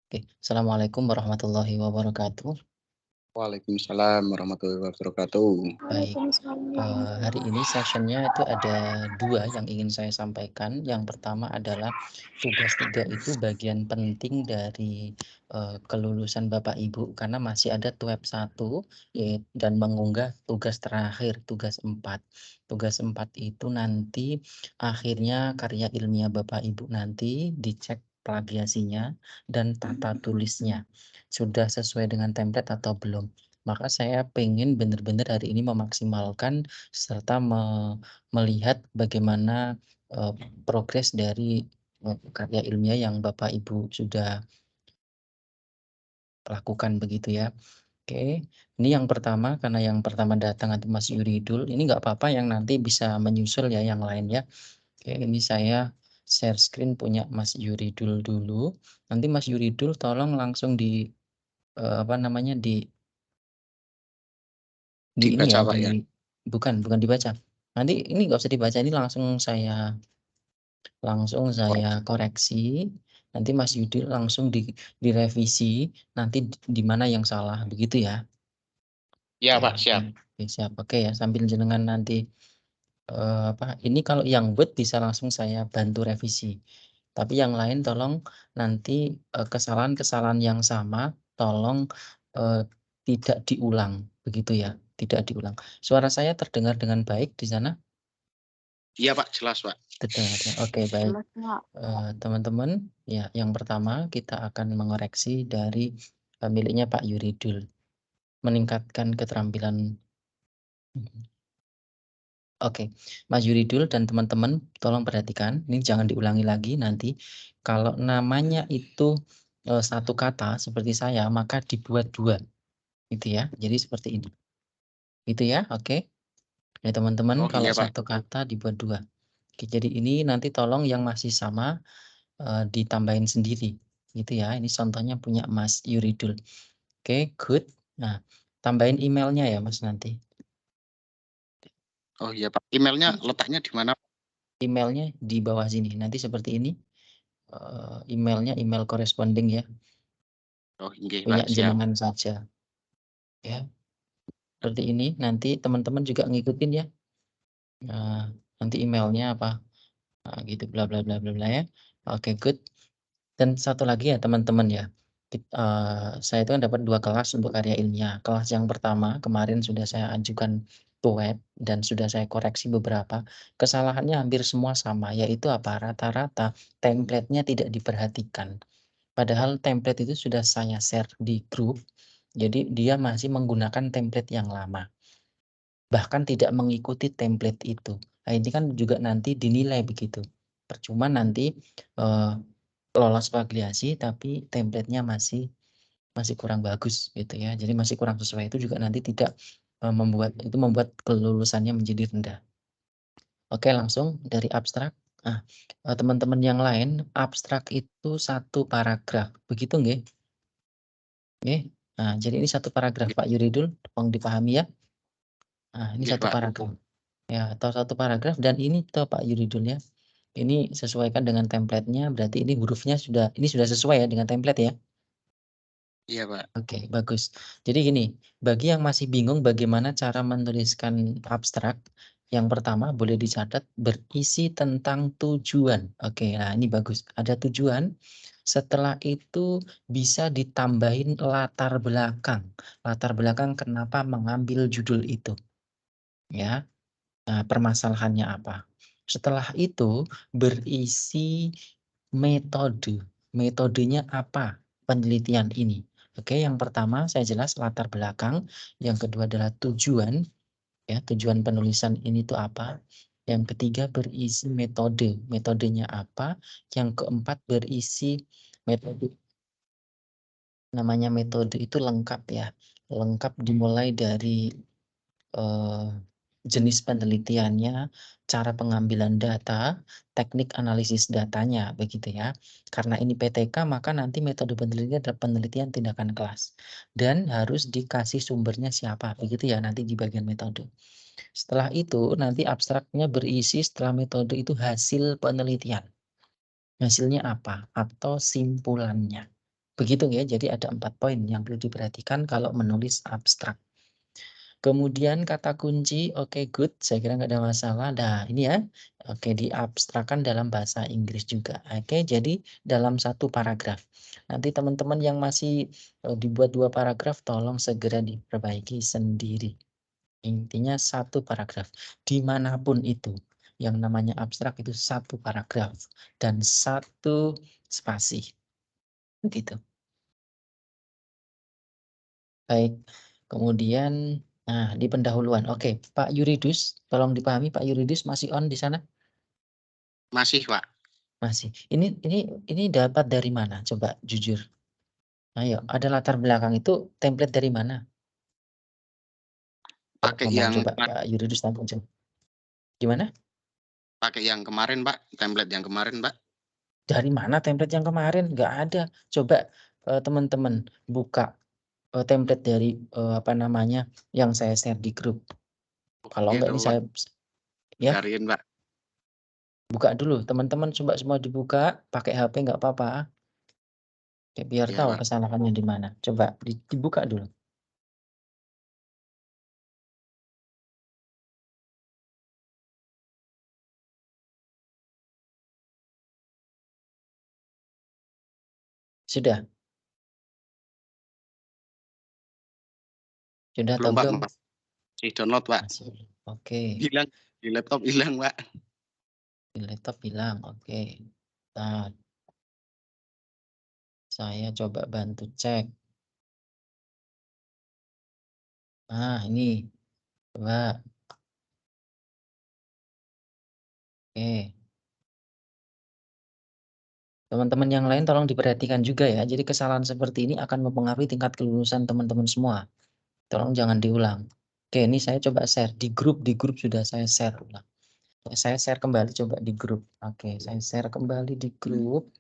Oke, Assalamualaikum warahmatullahi wabarakatuh. Waalaikumsalam warahmatullahi wabarakatuh. Baik, hari ini sessionnya itu ada 2 yang ingin saya sampaikan. Yang pertama adalah tugas 3 itu bagian penting dari, kelulusan Bapak Ibu karena masih ada tab 1 dan mengunggah tugas terakhir, tugas 4. Tugas 4 itu nanti akhirnya karya ilmiah Bapak Ibu nanti dicek plagiasinya dan tata tulisnya. Sudah sesuai dengan template atau belum? Maka saya pengen benar-benar hari ini memaksimalkan serta melihat bagaimana, progres dari, karya ilmiah yang Bapak Ibu sudah lakukan begitu ya. Oke, ini yang pertama karena yang pertama datang itu Mas Yuridul, ini nggak apa-apa yang nanti bisa menyusul ya yang lain ya. Oke, ini saya share screen punya Mas Yuridul dulu, nanti Mas Yuridul tolong langsung di, apa namanya, di ini Dibaca ya, Pak ya? bukan dibaca. Nanti ini nggak usah dibaca, ini langsung saya koreksi, nanti Mas Yudi langsung direvisi, nanti di mana yang salah, begitu ya? Iya Oke Pak, siap. oke siap. Oke ya, sambil jenengan nanti, ini kalau yang Word bisa langsung saya bantu revisi. Tapi yang lain tolong nanti, kesalahan-kesalahan yang sama tolong, eee, tidak diulang, begitu ya, tidak diulang. Suara saya terdengar dengan baik di sana? Iya Pak, jelas Pak. Terdengar ya? Oke baik. Jelas, Kak. Teman-teman, ya yang pertama kita akan mengoreksi dari, miliknya Pak Yuridul, meningkatkan keterampilan. Oke, Mas Yuridul dan teman-teman tolong perhatikan, ini jangan diulangi lagi nanti. Kalau namanya itu, satu kata seperti saya, maka dibuat 2, gitu ya. Jadi seperti ini, gitu ya, oke? Ya teman-teman Oh kalau iya Pak. satu kata dibuat 2. Oke, jadi ini nanti tolong yang masih sama, ditambahin sendiri, gitu ya. Ini contohnya punya Mas Yuridul. Oke, good. Nah, tambahin emailnya ya Mas nanti. Oh iya Pak. Emailnya letaknya di mana? Emailnya di bawah sini, nanti seperti ini, emailnya email corresponding ya, Oh nggih punya Pak, siap. jenengan saja, ya. Seperti ini, nanti teman-teman juga ngikutin ya, nanti emailnya apa, gitu bla bla bla bla bla ya. Oke, good. Dan satu lagi ya teman-teman ya, saya itu kan dapat 2 kelas untuk karya ilmiah. Kelas yang pertama kemarin sudah saya ajukan TUET dan sudah saya koreksi beberapa, kesalahannya hampir semua sama, yaitu apa, rata-rata template-nya tidak diperhatikan. Padahal template itu sudah saya share di grup, jadi dia masih menggunakan template yang lama, bahkan tidak mengikuti template itu. Nah ini kan juga nanti dinilai begitu, percuma nanti, eee lolos plagiasi tapi template-nya masih kurang bagus gitu ya. Jadi masih kurang sesuai itu juga nanti tidak, membuat kelulusannya menjadi rendah. Oke langsung dari abstrak. Nah, teman-teman yang lain abstrak itu satu paragraf begitu nggih? Nggih? Nah jadi ini satu paragraf Nggih Pak Yuridul, tolong dipahami ya. Nah ini nggih, satu Pak. paragraf. Ya atau satu paragraf dan ini tuh Pak Yuridul ya, ini sesuaikan dengan template-nya berarti ini sudah sesuai ya dengan template ya? Iya Pak. Oke, bagus. Jadi gini, bagi yang masih bingung bagaimana cara menuliskan abstrak, yang pertama boleh dicatat berisi tentang tujuan. Oke, nah ini bagus. Ada tujuan. Setelah itu bisa ditambahin latar belakang. Latar belakang kenapa mengambil judul itu, ya. Nah, permasalahannya apa? Setelah itu berisi metode. Metodenya apa penelitian ini? Oke, yang pertama saya jelas latar belakang, yang kedua adalah tujuan, ya, tujuan penulisan ini tuh apa? Yang ketiga berisi metode, metodenya apa? Yang keempat berisi metode, namanya metode itu lengkap ya, lengkap dimulai dari Eee, jenis penelitiannya, cara pengambilan data, teknik analisis datanya, begitu ya. Karena ini PTK maka nanti metode penelitian adalah penelitian tindakan kelas, dan harus dikasih sumbernya siapa, begitu ya nanti di bagian metode. Setelah itu nanti abstraknya berisi setelah metode itu hasil penelitian. Hasilnya apa? Atau simpulannya. Begitu ya, jadi ada 4 poin yang perlu diperhatikan kalau menulis abstrak. Kemudian kata kunci, oke good, saya kira nggak ada masalah. Nah ini ya, oke diabstrakkan dalam bahasa Inggris juga. Oke, jadi dalam 1 paragraf. Nanti teman-teman yang masih, dibuat 2 paragraf tolong segera diperbaiki sendiri. Intinya 1 paragraf, dimanapun itu. Yang namanya abstrak itu 1 paragraf dan 1 spasi, begitu. Baik, kemudian nah di pendahuluan, oke, Pak Yuridus, tolong dipahami Pak Yuridus masih on di sana? Masih, Pak. Masih. Ini dapat dari mana? Coba jujur. Ayo, ada latar belakang itu template dari mana? Pakai Ngomong yang coba Pak Yuridus tampung coba. Gimana? pakai yang kemarin, Pak, template yang kemarin, Pak. Dari mana template yang kemarin? Nggak ada. Coba, teman-teman buka, template dari, apa namanya, yang saya share di grup. Kalau Oke enggak tuh, ini Pak, saya ya, cariin, Pak. buka dulu. Teman-teman coba semua dibuka, pakai HP nggak apa-apa. Ya biar Iya, tahu Pak. kesalahannya di mana. Coba dibuka dulu. Sudah? Sudah atau Belum, Pak, belum? masih download, Pak. Masih. Oke. Hilang, di laptop hilang, Pak. Di laptop hilang. Oke. Nah, saya coba bantu cek. Nah, ini. Coba. Oke. Teman-teman yang lain tolong diperhatikan juga ya. Jadi kesalahan seperti ini akan mempengaruhi tingkat kelulusan teman-teman semua. Tolong jangan diulang. Oke, ini saya coba share di grup sudah saya share ulang. Saya share kembali coba di grup. Oke, saya share kembali di grup.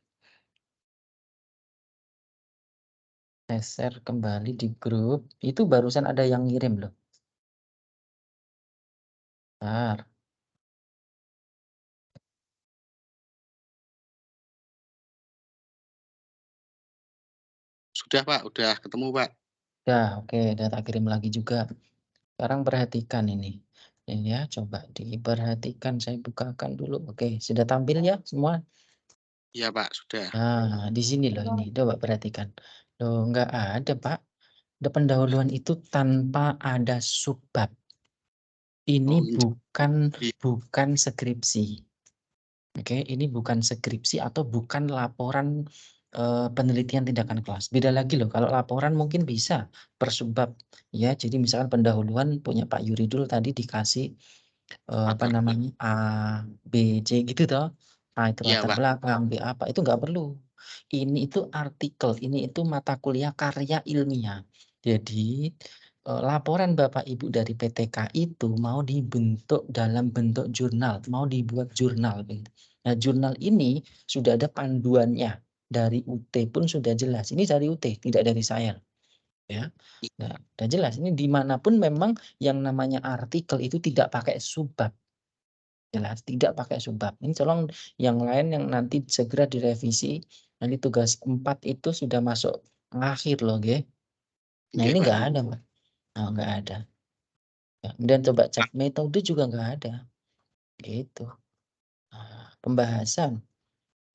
Saya share kembali di grup. Itu barusan ada yang ngirim loh. Bentar. Sudah, Pak, udah ketemu, Pak. Ya, oke, udah tak kirim lagi juga. Sekarang perhatikan ini. Ini ya, coba diperhatikan. Saya bukakan dulu. Oke, sudah tampil ya semua? Iya, Pak, sudah. Nah, di sini loh ini. Coba perhatikan. Loh, nggak ada, Pak. The pendahuluan itu tanpa ada subbab. Ini Oh, bukan iya, bukan skripsi. Oke, ini bukan skripsi atau bukan laporan, penelitian tindakan kelas. Beda lagi loh, kalau laporan mungkin bisa per subbab, ya. Jadi misalkan pendahuluan punya Pak Yuridul tadi dikasih, apa apa? namanya, A, B, C gitu toh. A itu Iya, latar Pak. belakang, B apa, itu nggak perlu. Ini itu artikel, ini itu mata kuliah karya ilmiah. Jadi, laporan Bapak Ibu dari PTK itu mau dibentuk dalam bentuk jurnal, mau dibuat jurnal begitu. Nah, jurnal ini sudah ada panduannya, dari UT pun sudah jelas, ini dari UT tidak dari saya, ya. Nah, udah jelas ini dimanapun memang yang namanya artikel itu tidak pakai subbab, jelas tidak pakai subbab. Ini tolong yang lain yang nanti segera direvisi, nanti tugas 4 itu sudah masuk akhir loh nggih. Nah Oke, ini Pak. nggak ada Mbak, oh nggak ada. Ya, kemudian coba cek metode juga nggak ada, gitu. Nah, pembahasan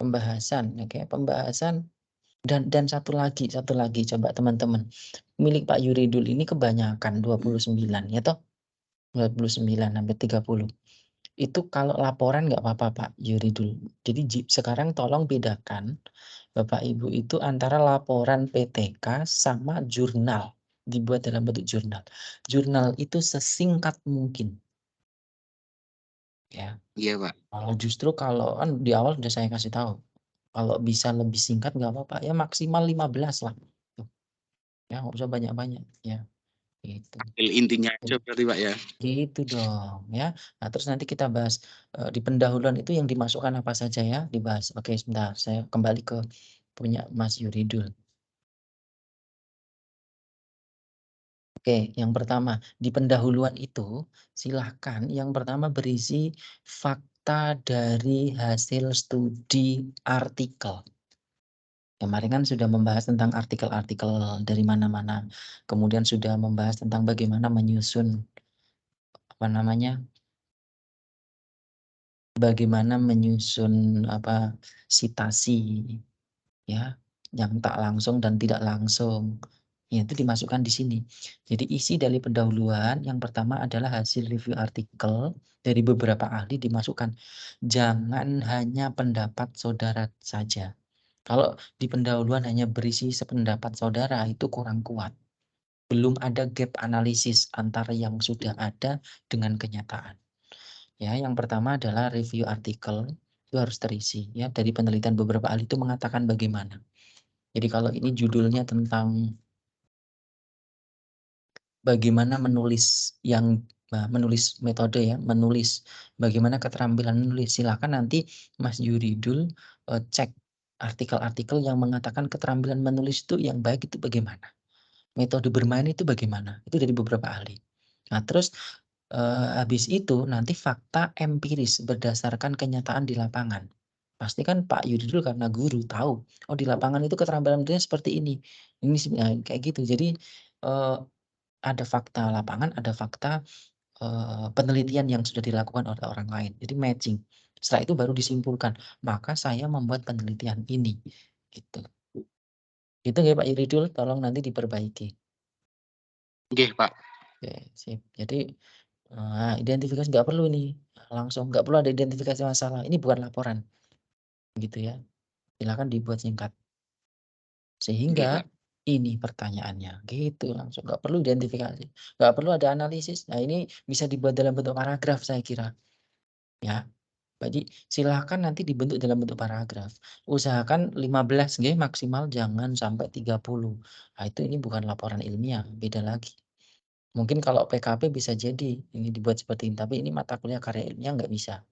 pembahasan, oke, pembahasan dan satu lagi coba teman-teman, milik Pak Yuridul ini kebanyakan 29 ya toh? 29 sampai 30. Itu kalau laporan nggak apa-apa Pak Yuridul. Jadi sekarang tolong bedakan Bapak Ibu itu antara laporan PTK sama jurnal, dibuat dalam bentuk jurnal. Jurnal itu sesingkat mungkin, ya. Iya, Pak. Justru kalau kan di awal sudah saya kasih tahu, kalau bisa lebih singkat nggak apa-apa, ya maksimal 15 lah, tuh. Ya nggak usah banyak-banyak, ya, gitu. Ambil intinya aja berarti, Pak, ya. Gitu dong, ya. Nah, terus nanti kita bahas, di pendahuluan itu yang dimasukkan apa saja ya, dibahas. Oke, sebentar, saya kembali ke punya Mas Yuridul. Oke, yang pertama, di pendahuluan itu silahkan yang pertama berisi fakta dari hasil studi artikel. Kemarin kan sudah membahas tentang artikel-artikel dari mana-mana, kemudian sudah membahas tentang bagaimana menyusun, apa namanya, bagaimana menyusun, sitasi, ya, yang tak langsung dan tidak langsung, ya itu dimasukkan di sini. Jadi isi dari pendahuluan yang pertama adalah hasil review artikel dari beberapa ahli dimasukkan. Jangan hanya pendapat saudara saja. Kalau di pendahuluan hanya berisi sependapat saudara itu kurang kuat. Belum ada gap analisis antara yang sudah ada dengan kenyataan. Ya, yang pertama adalah review artikel itu harus terisi ya dari penelitian beberapa ahli itu mengatakan bagaimana. Jadi kalau ini judulnya tentang bagaimana menulis menulis metode ya, menulis bagaimana keterampilan menulis, silakan nanti Mas Yuridul cek artikel-artikel yang mengatakan keterampilan menulis itu yang baik itu bagaimana. Metode bermain itu bagaimana, itu dari beberapa ahli. Nah terus, habis itu nanti fakta empiris berdasarkan kenyataan di lapangan. Pasti kan Pak Yuridul karena guru tahu, oh di lapangan itu keterampilan menulisnya seperti ini kayak gitu. Jadi, eee, ada fakta lapangan, ada fakta, penelitian yang sudah dilakukan oleh orang lain, jadi matching. Setelah itu baru disimpulkan, maka saya membuat penelitian ini, gitu. Itu ya Pak Yuridul, tolong nanti diperbaiki. Nggih, Pak. Oke, sip. Jadi, identifikasi nggak perlu nih, langsung nggak perlu ada identifikasi masalah, ini bukan laporan, gitu ya. Silakan dibuat singkat. Nggih, Sehingga Pak. ini pertanyaannya, gitu langsung, nggak perlu identifikasi, nggak perlu ada analisis. Nah ini bisa dibuat dalam bentuk paragraf saya kira, ya. Jadi silakan nanti dibentuk dalam bentuk paragraf. Usahakan 15 nggih maksimal jangan sampai 30. Nah itu ini bukan laporan ilmiah, beda lagi. Mungkin kalau PKP bisa jadi ini dibuat seperti ini, tapi ini mata kuliah karya ilmiah nggak bisa,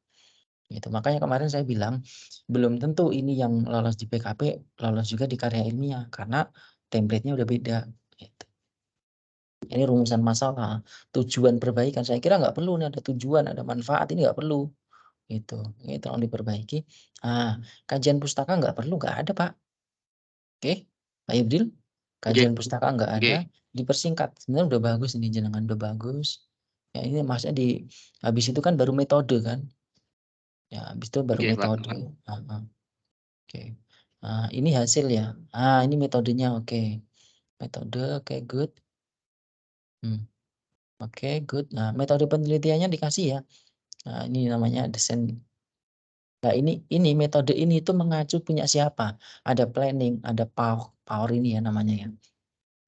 gitu. Makanya kemarin saya bilang, belum tentu ini yang lolos di PKP, lolos juga di karya ilmiah, karena template-nya udah beda, gitu. Ini rumusan masalah, tujuan perbaikan, saya kira nggak perlu nih ada tujuan, ada manfaat, ini nggak perlu, gitu. Ini tolong diperbaiki. Kajian pustaka nggak perlu, nggak ada Pak, oke, Pak Ibril, Nggih, kajian pustaka nggak ada, nggih, dipersingkat, sebenarnya udah bagus ini jenengan, udah bagus. Ya ini maksudnya habis itu kan baru metode kan, ya habis itu baru nggih, Pak. metode, heeh. Oke. Ini hasil ya. Ini metodenya, oke. Metode, oke, good. Oke, good. Nah, metode penelitiannya dikasih ya. Nah, ini namanya desain. Nah, ini metode ini itu mengacu punya siapa? Ada planning, ada power ini ya namanya ya.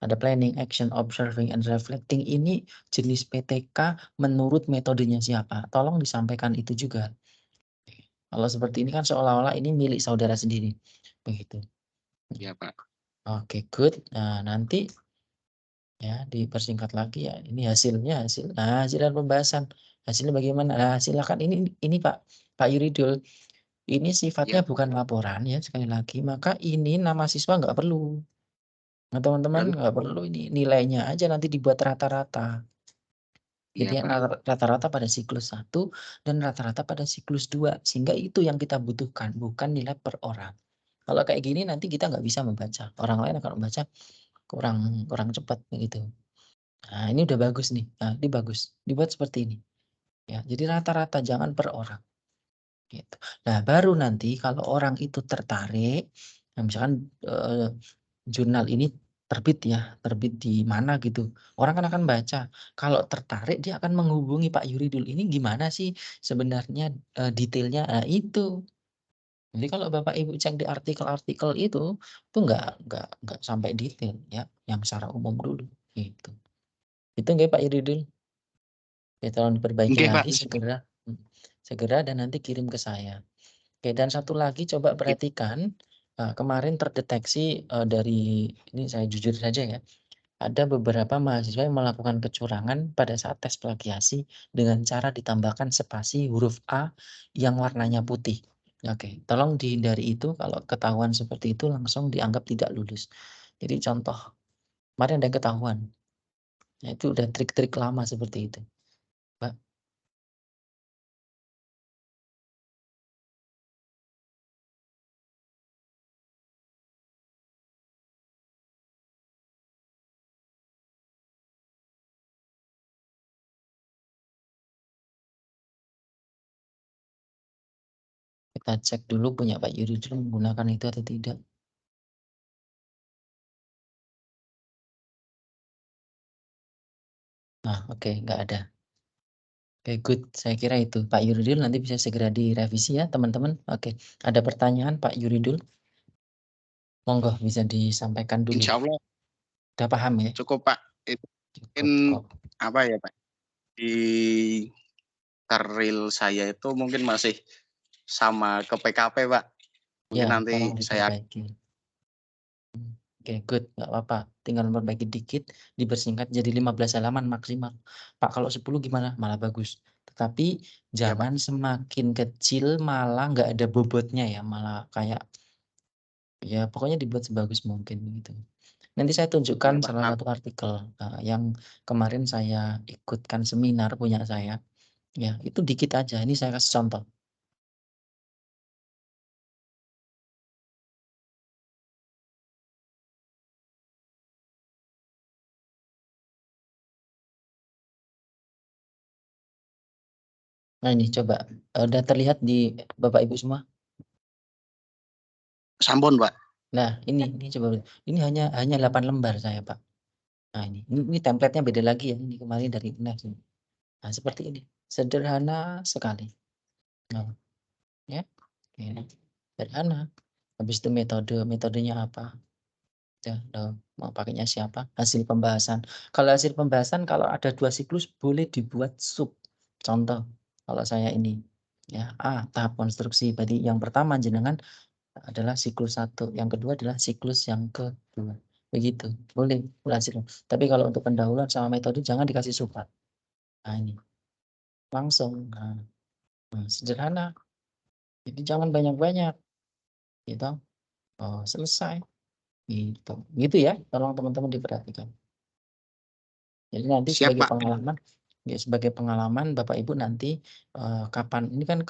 Ada planning, action, observing, and reflecting. Ini jenis PTK menurut metodenya siapa? Tolong disampaikan itu juga. Kalau seperti ini kan seolah-olah ini milik saudara sendiri. Begitu. Iya, Pak. Oke, good. Nah, nanti ya dipersingkat lagi ya, ini hasilnya hasil dan pembahasan. Hasilnya bagaimana? Nah, silakan ini Pak Yuridul, ini Iya, sifatnya bukan laporan ya sekali lagi, maka ini nama siswa nggak perlu. Nah, teman-teman lalu nggak perlu ini, nilainya aja nanti dibuat rata-rata. iya, Jadi Pak. rata-rata pada siklus 1 dan rata-rata pada siklus 2 sehingga itu yang kita butuhkan, bukan nilai per orang. Kalau kayak gini nanti kita nggak bisa membaca, orang lain akan membaca kurang kurang cepat begitu. Nah, ini udah bagus nih. Nah, ini bagus. Dibuat seperti ini. Ya, jadi rata-rata jangan per orang gitu. Nah, baru nanti kalau orang itu tertarik, nah misalkan jurnal ini terbit ya, terbit di mana gitu. Orang kan akan baca. Kalau tertarik dia akan menghubungi Pak Yuridul, "Ini gimana sih sebenarnya detailnya?" Nah, itu. Jadi kalau Bapak Ibu cek di artikel-artikel itu nggak sampai detail ya, yang secara umum dulu gitu. Itu nggak Pak Yuridul? Ya tolong diperbaiki Nggih, Pak. lagi segera, segera dan nanti kirim ke saya. Oke dan satu lagi coba Sip. perhatikan, kemarin terdeteksi, dari ini saya jujur saja ya, ada beberapa mahasiswa yang melakukan kecurangan pada saat tes plagiasi dengan cara ditambahkan spasi huruf A yang warnanya putih. Oke, tolong dihindari itu kalau ketahuan seperti itu langsung dianggap tidak lulus. Jadi contoh, kemarin ada yang ketahuan, nah itu udah trik-trik lama seperti itu, Mbak. Kita cek dulu punya Pak Yuridul menggunakan itu atau tidak. Nah, oke, nggak ada. Oke, good. Saya kira itu. Pak Yuridul nanti bisa segera direvisi ya, teman-teman. Oke, ada pertanyaan Pak Yuridul? Monggo bisa disampaikan dulu. Insya Allah Udah paham ya? cukup Pak. Itu mungkin Cukup kok. apa ya Pak? Di real saya itu mungkin masih sama ke PKP Pak. Mungkin Ya, nanti tolong saya diperbaiki. Oke, good. Nggak apa-apa. Tinggal memperbaiki dikit, dipersingkat jadi 15 halaman maksimal. Pak, kalau 10 gimana? Malah bagus. Tetapi ya Pak. jangan semakin kecil malah nggak ada bobotnya ya. Malah kayak, ya pokoknya dibuat sebagus mungkin gitu. Nanti saya tunjukkan Ya Pak. salah satu artikel yang kemarin saya ikutkan seminar punya saya. Ya, itu dikit aja. Ini saya kasih contoh. Nah ini coba, udah terlihat di Bapak Ibu semua? Sampun Pak. Nah ini coba, ini hanya 8 lembar saya Pak. Nah ini template-nya beda lagi ya, ini kemarin dari UNES. Nah seperti ini, sederhana sekali. Nah, ya, ini sederhana. Habis itu metodenya apa? Ya, mau pakainya siapa? Hasil pembahasan. Kalau hasil pembahasan, kalau ada 2 siklus boleh dibuat sub. Contoh, kalau saya ini, ya tahap konstruksi. Berarti yang pertama jenengan adalah siklus 1, yang kedua adalah siklus yang kedua. Begitu, boleh hasil. Tapi kalau untuk pendahuluan sama metode jangan dikasih sub. Nah ini, langsung. Nah, sederhana. Jadi jangan banyak-banyak. Gitu. Oh, selesai. Gitu. Gitu ya, tolong teman-teman diperhatikan. Jadi nanti Siap sebagai Pak. pengalaman, ya sebagai pengalaman Bapak Ibu nanti kapan ini kan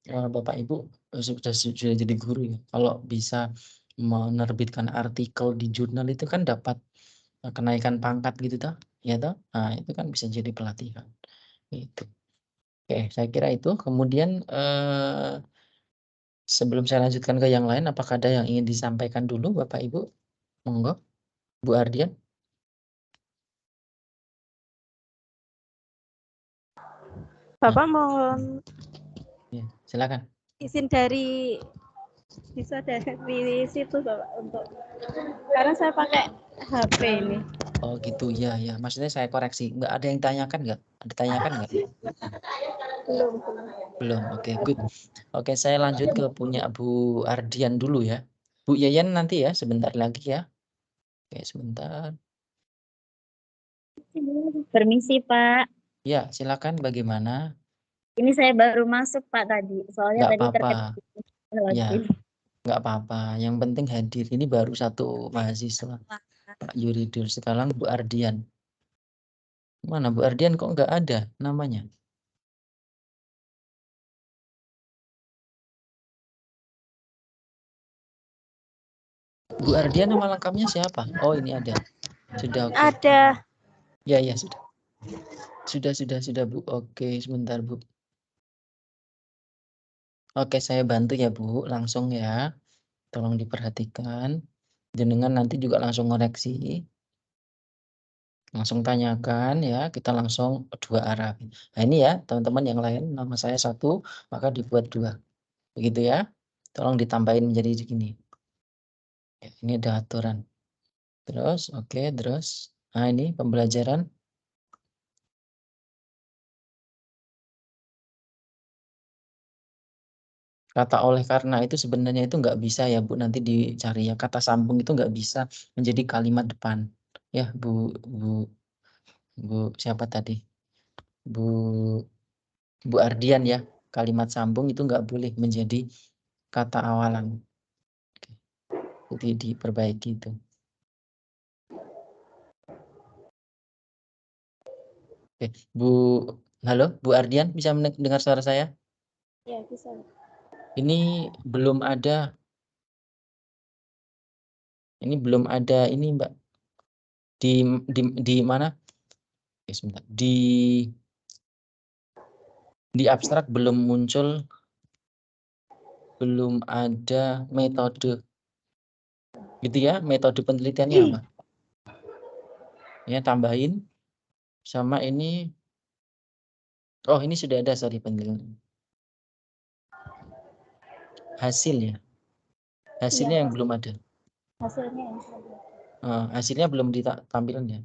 Bapak Ibu sudah jadi guru ya. Kalau bisa menerbitkan artikel di jurnal itu kan dapat kenaikan pangkat gitu toh, ya toh. Nah, itu kan bisa jadi pelatihan. Itu. Oke, saya kira itu. Kemudian sebelum saya lanjutkan ke yang lain, apakah ada yang ingin disampaikan dulu Bapak Ibu? Monggo, Bu Ardian. Bapak mohon Ya, silakan. izin dari situ Bapak untuk karena saya pakai HP ini. Oh gitu, ya ya. Maksudnya saya koreksi, nggak ada yang tanyakan nggak? Ada tanyakan nggak? Belum. Belum. Oke, good. Oke, saya lanjut ke punya Bu Ardian dulu ya. Bu Yayan nanti ya, sebentar lagi ya. Oke, sebentar. Permisi Pak, Ya, silakan bagaimana? ini saya baru masuk Pak tadi, soalnya Nggak tadi apa-apa. Ya, login. nggak apa-apa. Yang penting hadir. Ini baru satu mahasiswa. Pak Yuridul. Sekarang Bu Ardian. Mana Bu Ardian kok nggak ada namanya? Bu Ardian nama lengkapnya siapa? Oh, ini ada. Sudah oke. Ada. Ya, ya, sudah. Sudah, Bu. Oke, sebentar, Bu. Oke, saya bantu ya, Bu. Langsung ya. Tolong diperhatikan. Jenengan nanti juga langsung ngoreksi. Langsung tanyakan ya. Kita langsung dua arah. Nah, ini ya, teman-teman yang lain. Nama saya 1, maka dibuat 2. Begitu ya. Tolong ditambahin menjadi segini. Ya, ini ada aturan. Terus, oke, terus. Nah, ini pembelajaran. Kata oleh karena itu sebenarnya itu nggak bisa ya Bu, nanti dicari ya. Kata sambung itu nggak bisa menjadi kalimat depan. Ya Bu siapa tadi? Bu Ardian ya. Kalimat sambung itu nggak boleh menjadi kata awalan. Jadi diperbaiki itu. Oke, halo Bu Ardian, bisa mendengar suara saya? Ya, bisa. Ini belum ada. Ini belum ada ini Mbak. Di mana? Oke, sebentar. Di abstrak belum muncul belum ada metode. Gitu ya, metode penelitiannya apa? Ya, tambahin sama ini. Oh, ini sudah ada, sorry, penelitian. Hasilnya. Hasilnya yang belum ada. Hasilnya yang Hasilnya belum ditampilkan ya.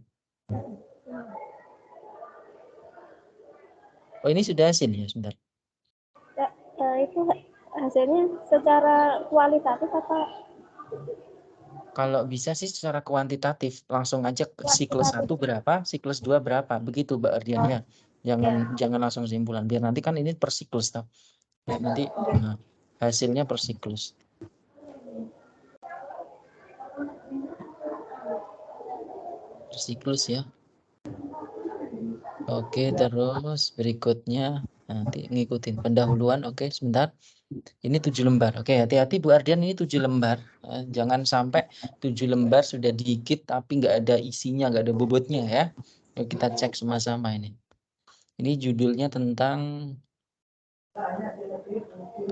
Oh, ini sudah hasil ya, sebentar. itu hasilnya secara kualitatif apa Kalau bisa sih secara kuantitatif, langsung aja siklus 1 berapa, siklus 2 berapa, begitu Mbak Ardiannya. Jangan langsung kesimpulan, biar nanti kan ini per siklus toh. Ya, nanti hasilnya per siklus. Per siklus ya. Oke, terus berikutnya nanti ngikutin pendahuluan. Oke, sebentar. Ini 7 lembar. Oke, hati-hati Bu Ardian, ini 7 lembar. Jangan sampai 7 lembar sudah dikit tapi nggak ada isinya, nggak ada bobotnya ya. Yuk kita cek sama-sama ini. Ini judulnya tentang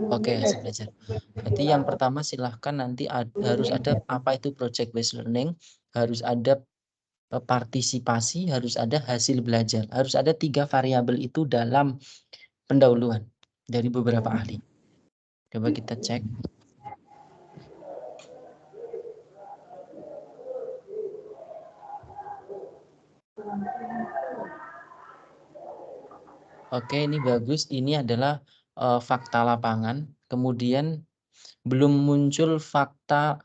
hasil belajar. Berarti yang pertama silahkan nanti harus ada apa itu project based learning, harus ada partisipasi, harus ada hasil belajar. Harus ada 3 variabel itu dalam pendahuluan dari beberapa ahli. Coba kita cek. Oke, ini bagus. Ini adalah fakta lapangan. Kemudian belum muncul fakta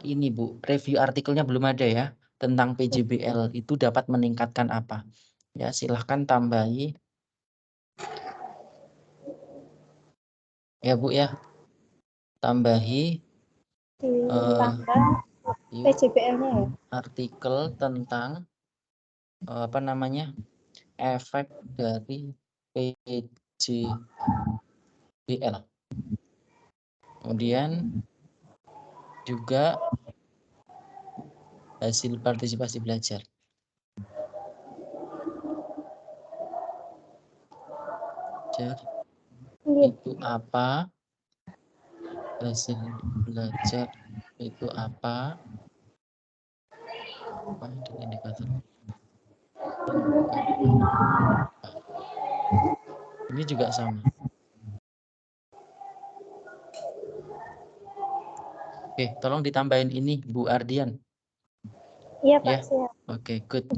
ini Bu. Review artikelnya belum ada ya. Tentang PJBL itu dapat meningkatkan apa. Ya, silahkan tambahi. Ya Bu ya. Tambahi ditambah PJBL-nya ya. artikel tentang apa namanya? Efek dari PJBL. Kemudian juga hasil partisipasi belajar. Itu apa? Hasil belajar itu apa? Indikator. Ini juga sama. Oke, tolong ditambahin ini Bu Ardian. Iya Pak, Ya. siap. Oke, good.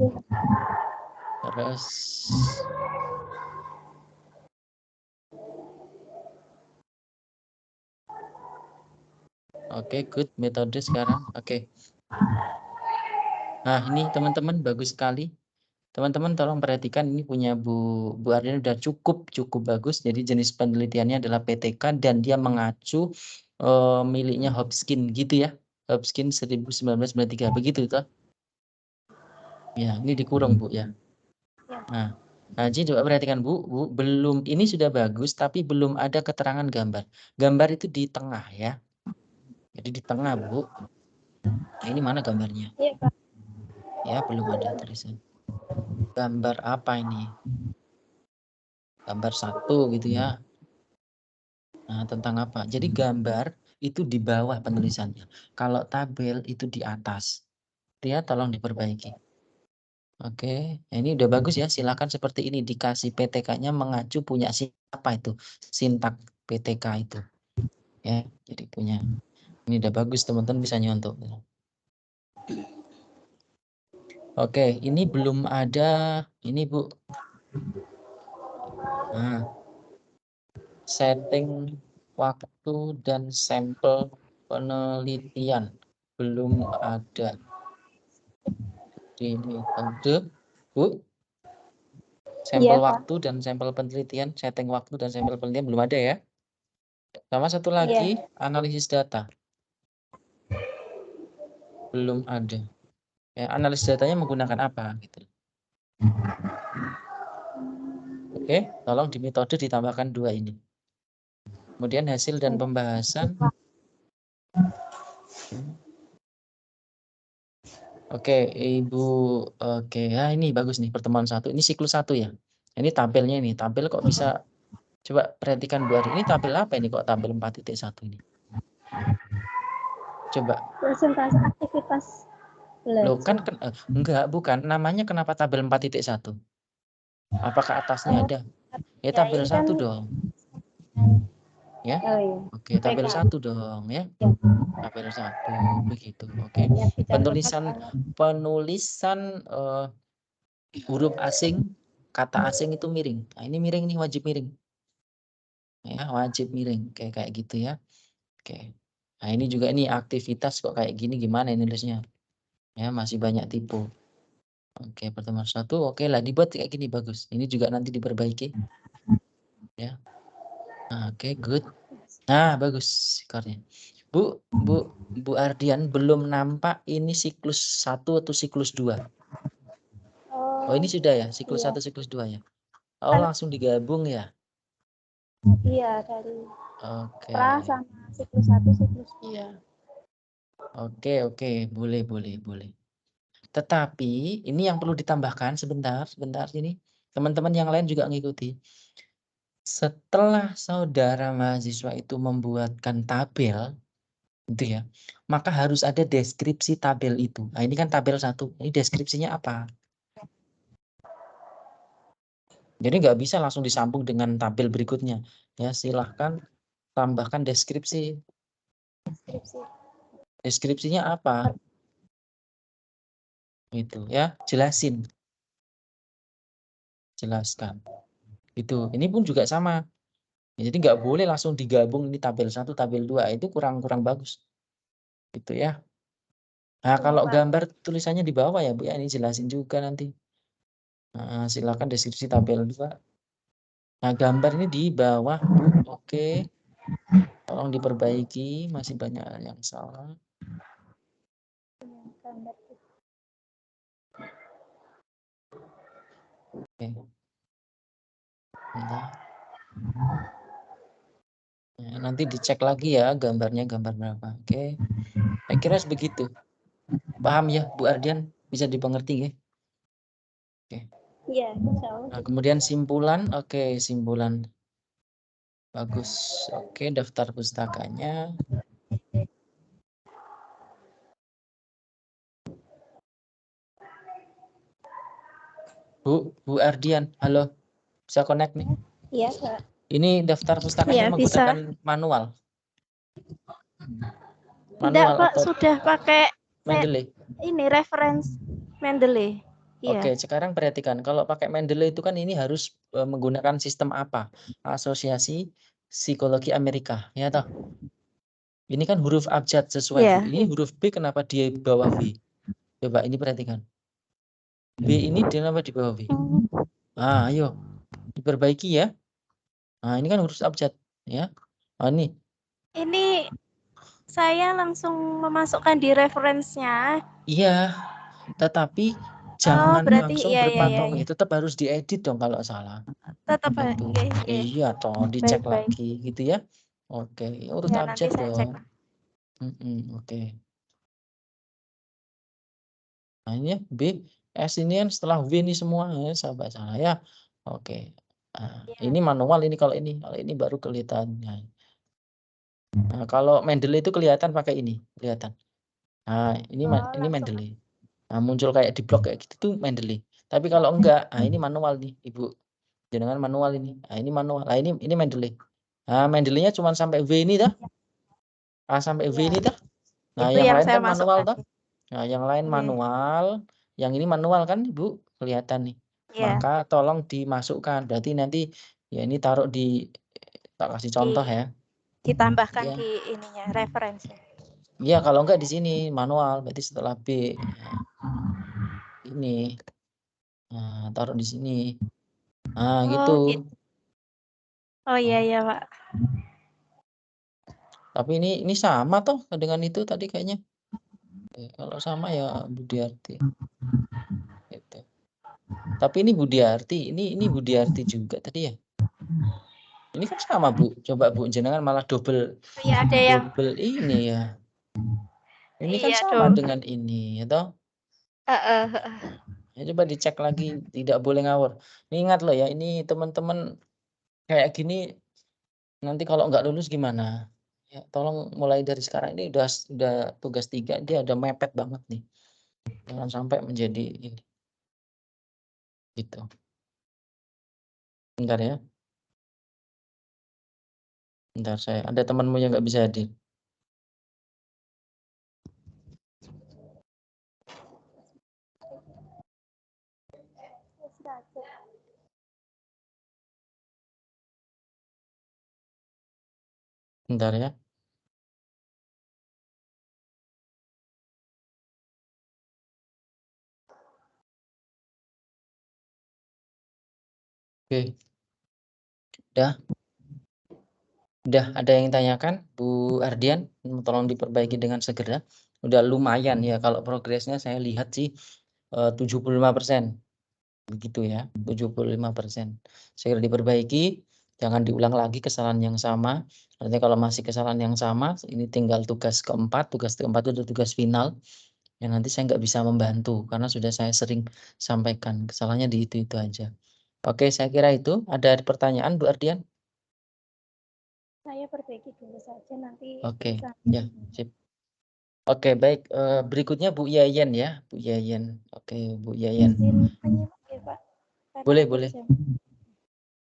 Terus oke, good. Metode sekarang. Oke. Nah, ini teman-teman bagus sekali. Teman-teman tolong perhatikan, ini punya Bu Ardian udah cukup bagus. Jadi jenis penelitiannya adalah PTK dan dia mengacu miliknya Hopkins gitu ya. Hopkins 1993 begitu toh. Ya, ini dikurung Bu ya. Nah, jadi coba perhatikan Bu, belum, ini sudah bagus tapi belum ada keterangan gambar. Gambar itu di tengah ya. Jadi di tengah Bu. Nah, ini mana gambarnya? Iya Pak. Ya, belum ada tulisan. Gambar apa ini? Gambar 1 gitu ya. Nah, tentang apa? Jadi gambar itu di bawah penulisannya. Kalau tabel itu di atas. Dia tolong diperbaiki. Oke, nah, ini udah bagus ya. Silakan seperti ini dikasih PTK-nya mengacu punya siapa itu sintak PTK itu. Ya, jadi punya. Ini udah bagus teman-teman bisa nyontok. Oke, ini belum ada ini Bu. Nah, setting waktu dan sampel penelitian belum ada. Ini tentu Bu. Sampel waktu dan sampel penelitian, setting waktu dan sampel penelitian belum ada ya. Sama satu lagi, analisis data. Belum ada. Ya, analisis datanya menggunakan apa gitu. Oke, tolong di metode ditambahkan 2 ini. Kemudian hasil dan pembahasan. Oke, Ibu. Oke, ya ini bagus nih pertemuan 1. Ini siklus 1 ya. Ini tabelnya ini. Tabel kok bisa Coba perhatikan Bu Ari, ini tabel apa ini kok tabel 4.1 ini? Coba. Presentasi aktivitas Loh kan belajar. enggak, bukan. Namanya kenapa tabel 4.1? Apakah atasnya Oh, ada? Ya ya tabel ini 1 kan dong. Ya. oh iya. Oke, tabel PK. 1 dong ya. Ya, Tabel 1 begitu. Oke. yang dicantumkan Penulisan huruf asing, kata asing itu miring. Nah, ini miring nih, wajib miring. Ya, wajib miring kayak gitu ya. Oke. Nah, ini juga nih aktivitas kok kayak gini gimana ini nulisnya? Ya, masih banyak tipe. Oke, pertemuan 1 oke lah dibuat kayak gini bagus. Ini juga nanti diperbaiki. Ya. Nah, oke, good. Nah, bagus skornya. Bu Ardian belum nampak ini siklus 1 atau siklus 2. Oh, ini sudah ya, siklus iya. 1, siklus 2 ya. Oh, langsung digabung ya. Iya, dari Oke. pra sama siklus 1, siklus 2. Oke, boleh. Tetapi ini yang perlu ditambahkan sebentar sini. Teman-teman yang lain juga ngikuti. Setelah saudara mahasiswa itu membuatkan tabel, gitu ya, maka harus ada deskripsi tabel itu. Nah, ini kan tabel 1. Ini deskripsinya apa? Jadi nggak bisa langsung disambung dengan tabel berikutnya. Ya, silahkan tambahkan deskripsi. Deskripsinya apa? Itu ya, jelaskan. Itu. Ini pun juga sama. Jadi nggak boleh langsung digabung ini tabel 1, tabel 2. Itu kurang bagus. Gitu ya. Nah, Iya, kalau Pak. gambar tulisannya di bawah ya, Bu ya, ini jelasin juga nanti. Nah, silakan deskripsi tabel 2. Nah, gambar ini di bawah, Bu. Oke. Tolong diperbaiki, masih banyak yang salah. Oke. Nah, nanti dicek lagi ya gambarnya gambar berapa. Oke. Saya kira begitu. Paham ya, Bu Ardian? Bisa dipengerti ya? Oke. Iya, insyaallah. Nah, kemudian simpulan. Oke, simpulan. Bagus. Oke, daftar pustakanya. Bu Ardian, halo. Bisa connect nih? Iya, Pak. Ini daftar pustakanya Iya, bisa. menggunakan manual. Tidak, Pak, Atau sudah pakai Mendeley. ini reference Mendeley. Oke, Iya. sekarang perhatikan kalau pakai Mendeley itu kan ini harus menggunakan sistem apa? Asosiasi Psikologi Amerika, ya toh? Ini kan huruf abjad sesuai, Bu. Iya. Ini huruf B kenapa dia bawah V? Coba ini perhatikan. B ini kenapa di bawah V? Ah, ayo diperbaiki ya. Nah, ini kan huruf abjad, ya. Oh, ini. Ini saya langsung memasukkan di referensinya. Iya, tetapi jangan berarti langsung iya. berpatok. Ya, tetap harus diedit dong kalau salah. Tetap Gitu. iya. Iya, toh dicek Baik. lagi gitu ya. Oke, urut Ya, nanti abjad saya cek. dong. Oke. Nah, ini ya, B, S ini kan setelah W ini semua ya, sahabat salah ya. Oke. Nah, ini manual ini kalau ini baru kelihatannya. Nah, kalau Mendeley itu kelihatan pakai ini, kelihatan. Nah, ini langsung. Mendeley. Nah, muncul kayak di blok kayak gitu tuh Mendeley. Tapi kalau enggak, nah ini manual nih, Ibu. Jangan manual ini. Nah, ini manual. Nah, ini Mendeley. Nah, Mendeley-nya cuma sampai V ini dah. A sampai V ini dah. Nah, Itu yang yang lain saya kan manual masukkan. dah. Nah, yang lain Iya. manual. Yang ini manual kan, Ibu? Kelihatan nih. Iya. Maka tolong dimasukkan. Berarti nanti ya ini taruh di tak kasih contoh ya. Ditambahkan Ya. di ininya referensi. Iya, kalau enggak di sini manual. Berarti setelah B. Nah, ini. Nah, taruh di sini. Nah, gitu. Oh iya, Pak. Tapi ini sama toh dengan itu tadi kayaknya. Kalau sama ya Budiarti. Gitu. Tapi ini Budiarti, ini Budiarti juga tadi ya. Ini kan sama Bu. Coba Bu, jenengan malah double. Iya, ada yang Double ini ya. Ini kan iya, sama dengan ini, ya toh? Ya, coba dicek lagi, tidak boleh ngawur. Ini ingat loh ya, ini teman-teman kayak gini nanti kalau nggak lulus gimana? Ya, tolong mulai dari sekarang ini udah tugas 3 dia udah mepet banget nih. Jangan sampai menjadi ini. Gitu. Bentar ya. Bentar ada temanmu yang nggak bisa hadir. Bentar ya. Oke. Udah ada yang tanyakan, Bu Ardian? Tolong diperbaiki dengan segera. Udah lumayan ya kalau progresnya saya lihat sih 75%. Begitu ya, 75%. Segera diperbaiki, jangan diulang lagi kesalahan yang sama. Artinya kalau masih kesalahan yang sama, ini tinggal tugas keempat itu tugas final. Yang nanti saya nggak bisa membantu karena sudah saya sering sampaikan kesalahannya di itu aja. Oke, saya kira itu. Ada pertanyaan Bu Ardian? Saya perbaiki dulu saja nanti Oke, bisa. ya, sip. Oke, baik. Berikutnya Bu Yayen ya, Bu Yayen. Oke, Bu Yayen. Izin menyimak ya Pak. Karena Boleh, ada boleh. jam.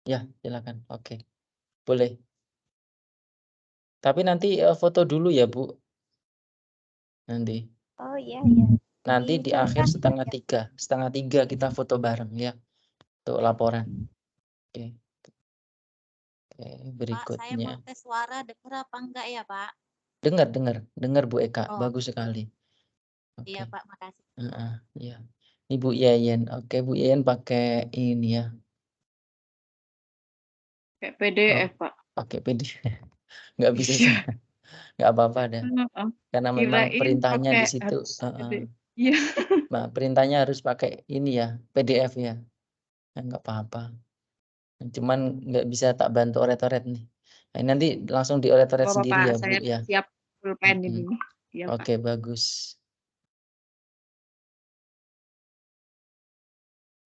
Ya, silakan. Oke, boleh. Tapi nanti foto dulu ya Bu. Nanti. Oh iya iya. Nanti di akhir Dicontohkan ya. setengah tiga kita foto bareng ya, untuk laporan. Oke. Oke, Pak, saya berikutnya. mau tes suara dengar apa enggak ya, Pak? Dengar Bu Eka, Oh, bagus sekali. iya, Oke. Pak, makasih. Ya. Ini Bu Yayen. Oke, Bu Yayen pakai ini ya. Kayak PDF, Pak. Pakai PDF. Nggak bisa Iya. nggak apa-apa dah. Heeh. Karena memang Kirain perintahnya pakai di situ. harus PDF. Iya. Nah, perintahnya harus pakai ini ya, PDF ya. Ya nggak apa-apa. Cuman nggak bisa tak bantu oret-oret nih. Nah, nanti langsung dioret-oret Bapak, sendiri ya, Bu saya ya. siap pulpen ini. Iya, Pak. Oke, bagus.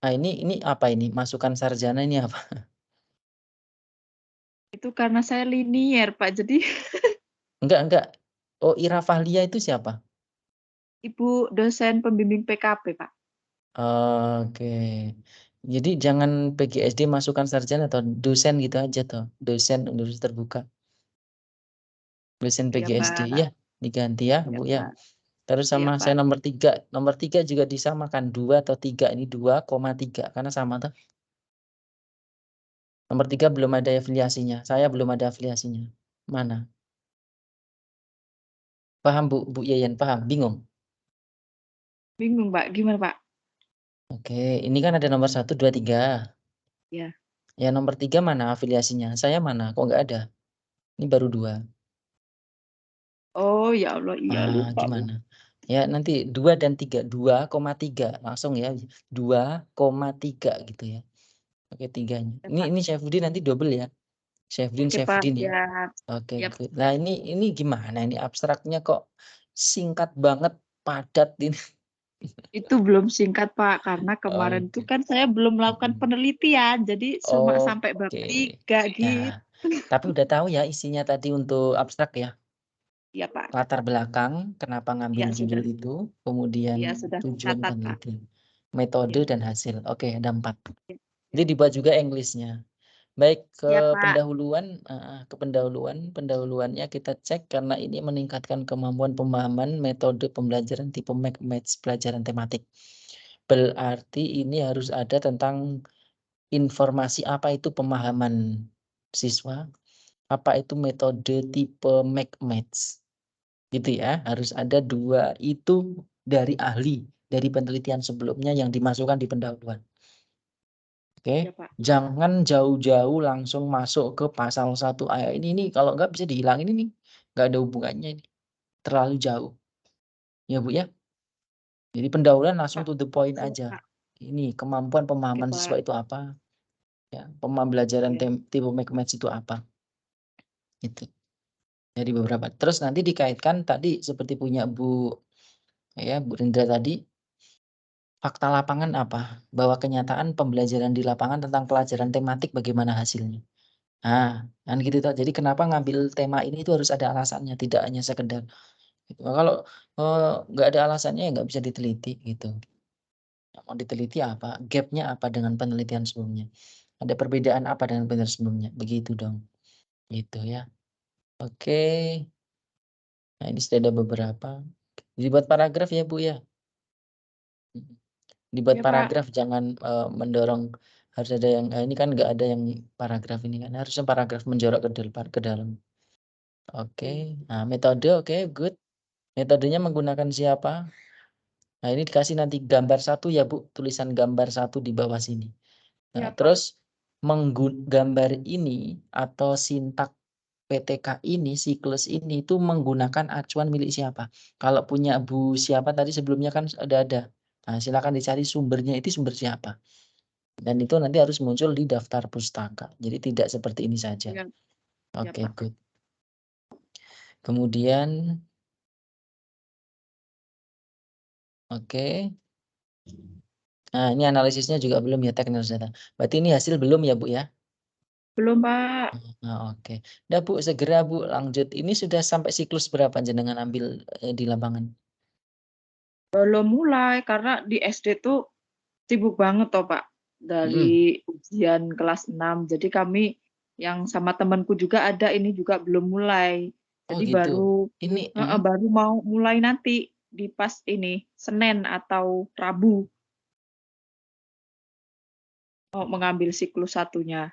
Nah, ini apa ini? Masukan sarjana ini apa? Itu karena saya linier, Pak. Jadi Enggak. Oh, Ira Fahlia itu siapa? Ibu dosen pembimbing PKP, Pak. Oke. Jadi jangan PGSD masukan sarjana atau dosen gitu aja toh. Dosen universitas terbuka. Dosen Iya, PGSD Pak. ya, diganti ya, Iya, Bu ya. Pak. Terus Iya, sama Pak. saya nomor 3. Nomor 3 juga disamakan 2 atau 3 ini 2,3 karena sama tuh. Nomor 3 belum ada afiliasinya. Saya belum ada afiliasinya. Mana? Paham Bu Yayan, paham? Bingung? Bingung, Pak. Gimana, Pak? Oke, ini kan ada nomor 1, 2, 3. Ya. Ya nomor 3 mana afiliasinya? Saya mana? Kok nggak ada? Ini baru 2. Oh, ya Allah, iya lupa. Gimana? Ya nanti 2 dan 3, 2,3 langsung ya. 2,3 gitu ya. Oke, 3-nya. Ya, Pak. Ini Syafruddin nanti double ya. Oke, Pak. Syafruddin ya. Ya. Oke, Yap. good. Nah, ini gimana? Ini abstraknya kok singkat banget, padat ini. Itu belum singkat, Pak, karena kemarin itu Oke. kan saya belum melakukan penelitian, jadi cuma sampai bab 3 gitu. Ya. Tapi udah tahu ya isinya tadi untuk abstrak ya. Iya, Pak. Latar belakang, kenapa ngambil Ya, sudah. judul itu, kemudian Ya, sudah tujuan catat, Pak. peneliti, metode Ya. dan hasil. Oke, ada 4. Jadi dibuat juga English-nya. Baik, Ya, Pak. pendahuluannya kita cek karena ini meningkatkan kemampuan pemahaman metode pembelajaran tipe match pelajaran tematik. Berarti ini harus ada tentang informasi apa itu pemahaman siswa, apa itu metode tipe match. Gitu ya, harus ada 2 itu dari ahli, dari penelitian sebelumnya yang dimasukkan di pendahuluan. Oke, Ya, Pak. jangan jauh-jauh langsung masuk ke pasal 1 ayat ini kalau enggak bisa dihilangin ini, nggak ada hubungannya ini, terlalu jauh. Ya Bu ya. Jadi pendahuluan langsung to the point Siap, aja. Pak. Ini kemampuan pemahaman Oke, siswa Pak. itu apa, ya, pembelajaran Ya. tipe match itu apa. Itu. Jadi beberapa. Terus nanti dikaitkan tadi seperti punya Bu Rindra tadi. Fakta lapangan apa? Bahwa kenyataan pembelajaran di lapangan tentang pelajaran tematik bagaimana hasilnya? Nah, kan gitu toh. Jadi kenapa ngambil tema ini itu harus ada alasannya, tidak hanya sekedar gitu. Kalau nggak ada alasannya ya nggak bisa diteliti gitu. Yang mau diteliti apa? Gap-nya apa dengan penelitian sebelumnya? Ada perbedaan apa dengan penelitian sebelumnya? Begitu dong. Gitu ya. Oke. Nah, ini sudah ada beberapa. Dibuat paragraf ya, Bu ya. Dibuat Ya, Pak. paragraf, jangan mendorong harus ada yang ini kan nggak ada yang paragraf ini kan. Harusnya paragraf menjorok ke dalam. Oke. Nah, metode oke, good. Metodenya menggunakan siapa? Nah, ini dikasih nanti gambar 1 ya, Bu. Tulisan gambar 1 di bawah sini. Nah, Ya, Pak. terus gambar ini atau sintak PTK ini, siklus ini itu menggunakan acuan milik siapa? Kalau punya Bu siapa tadi sebelumnya kan ada. Nah, silakan dicari sumbernya itu sumber siapa. Dan itu nanti harus muncul di daftar pustaka. Jadi tidak seperti ini saja. Ya, Oke, Pak. good. Kemudian oke. Nah, ini analisisnya juga belum ya, technical data. Berarti ini hasil belum ya, Bu ya? Belum, Pak. Nah, oke. Udah, Bu, segera Bu lanjut. Ini sudah sampai siklus berapa jenengan ambil di lapangan? Belum mulai karena di SD tuh sibuk banget toh, Pak. Dari ujian kelas 6. Jadi kami yang sama temanku juga ada ini juga belum mulai. Oh Jadi gitu. Ini baru mau mulai nanti di pas ini Senin atau Rabu mau mengambil siklus satunya.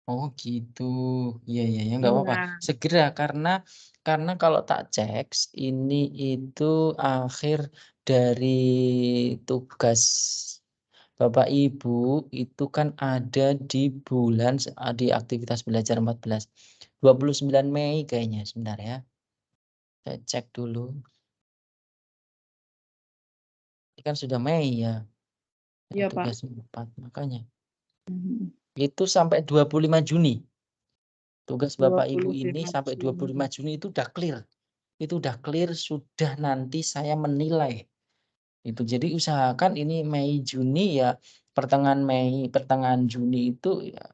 oh gitu. Iya iya ya nggak apa-apa. Iya. Segera karena kalau tak cek ini itu akhir dari tugas Bapak Ibu itu kan ada di di aktivitas belajar 14. 29 Mei kayaknya. Sebentar ya. Saya cek dulu. Ini kan sudah Mei ya. Iya, Pak. Tugas 4 makanya. Mhm. Itu sampai 25 Juni. Tugas Bapak Ibu ini 25 sampai 25 Juni. Juni itu udah clear. Itu udah clear, sudah nanti saya menilai. Itu jadi usahakan ini Mei Juni ya pertengahan Juni itu ya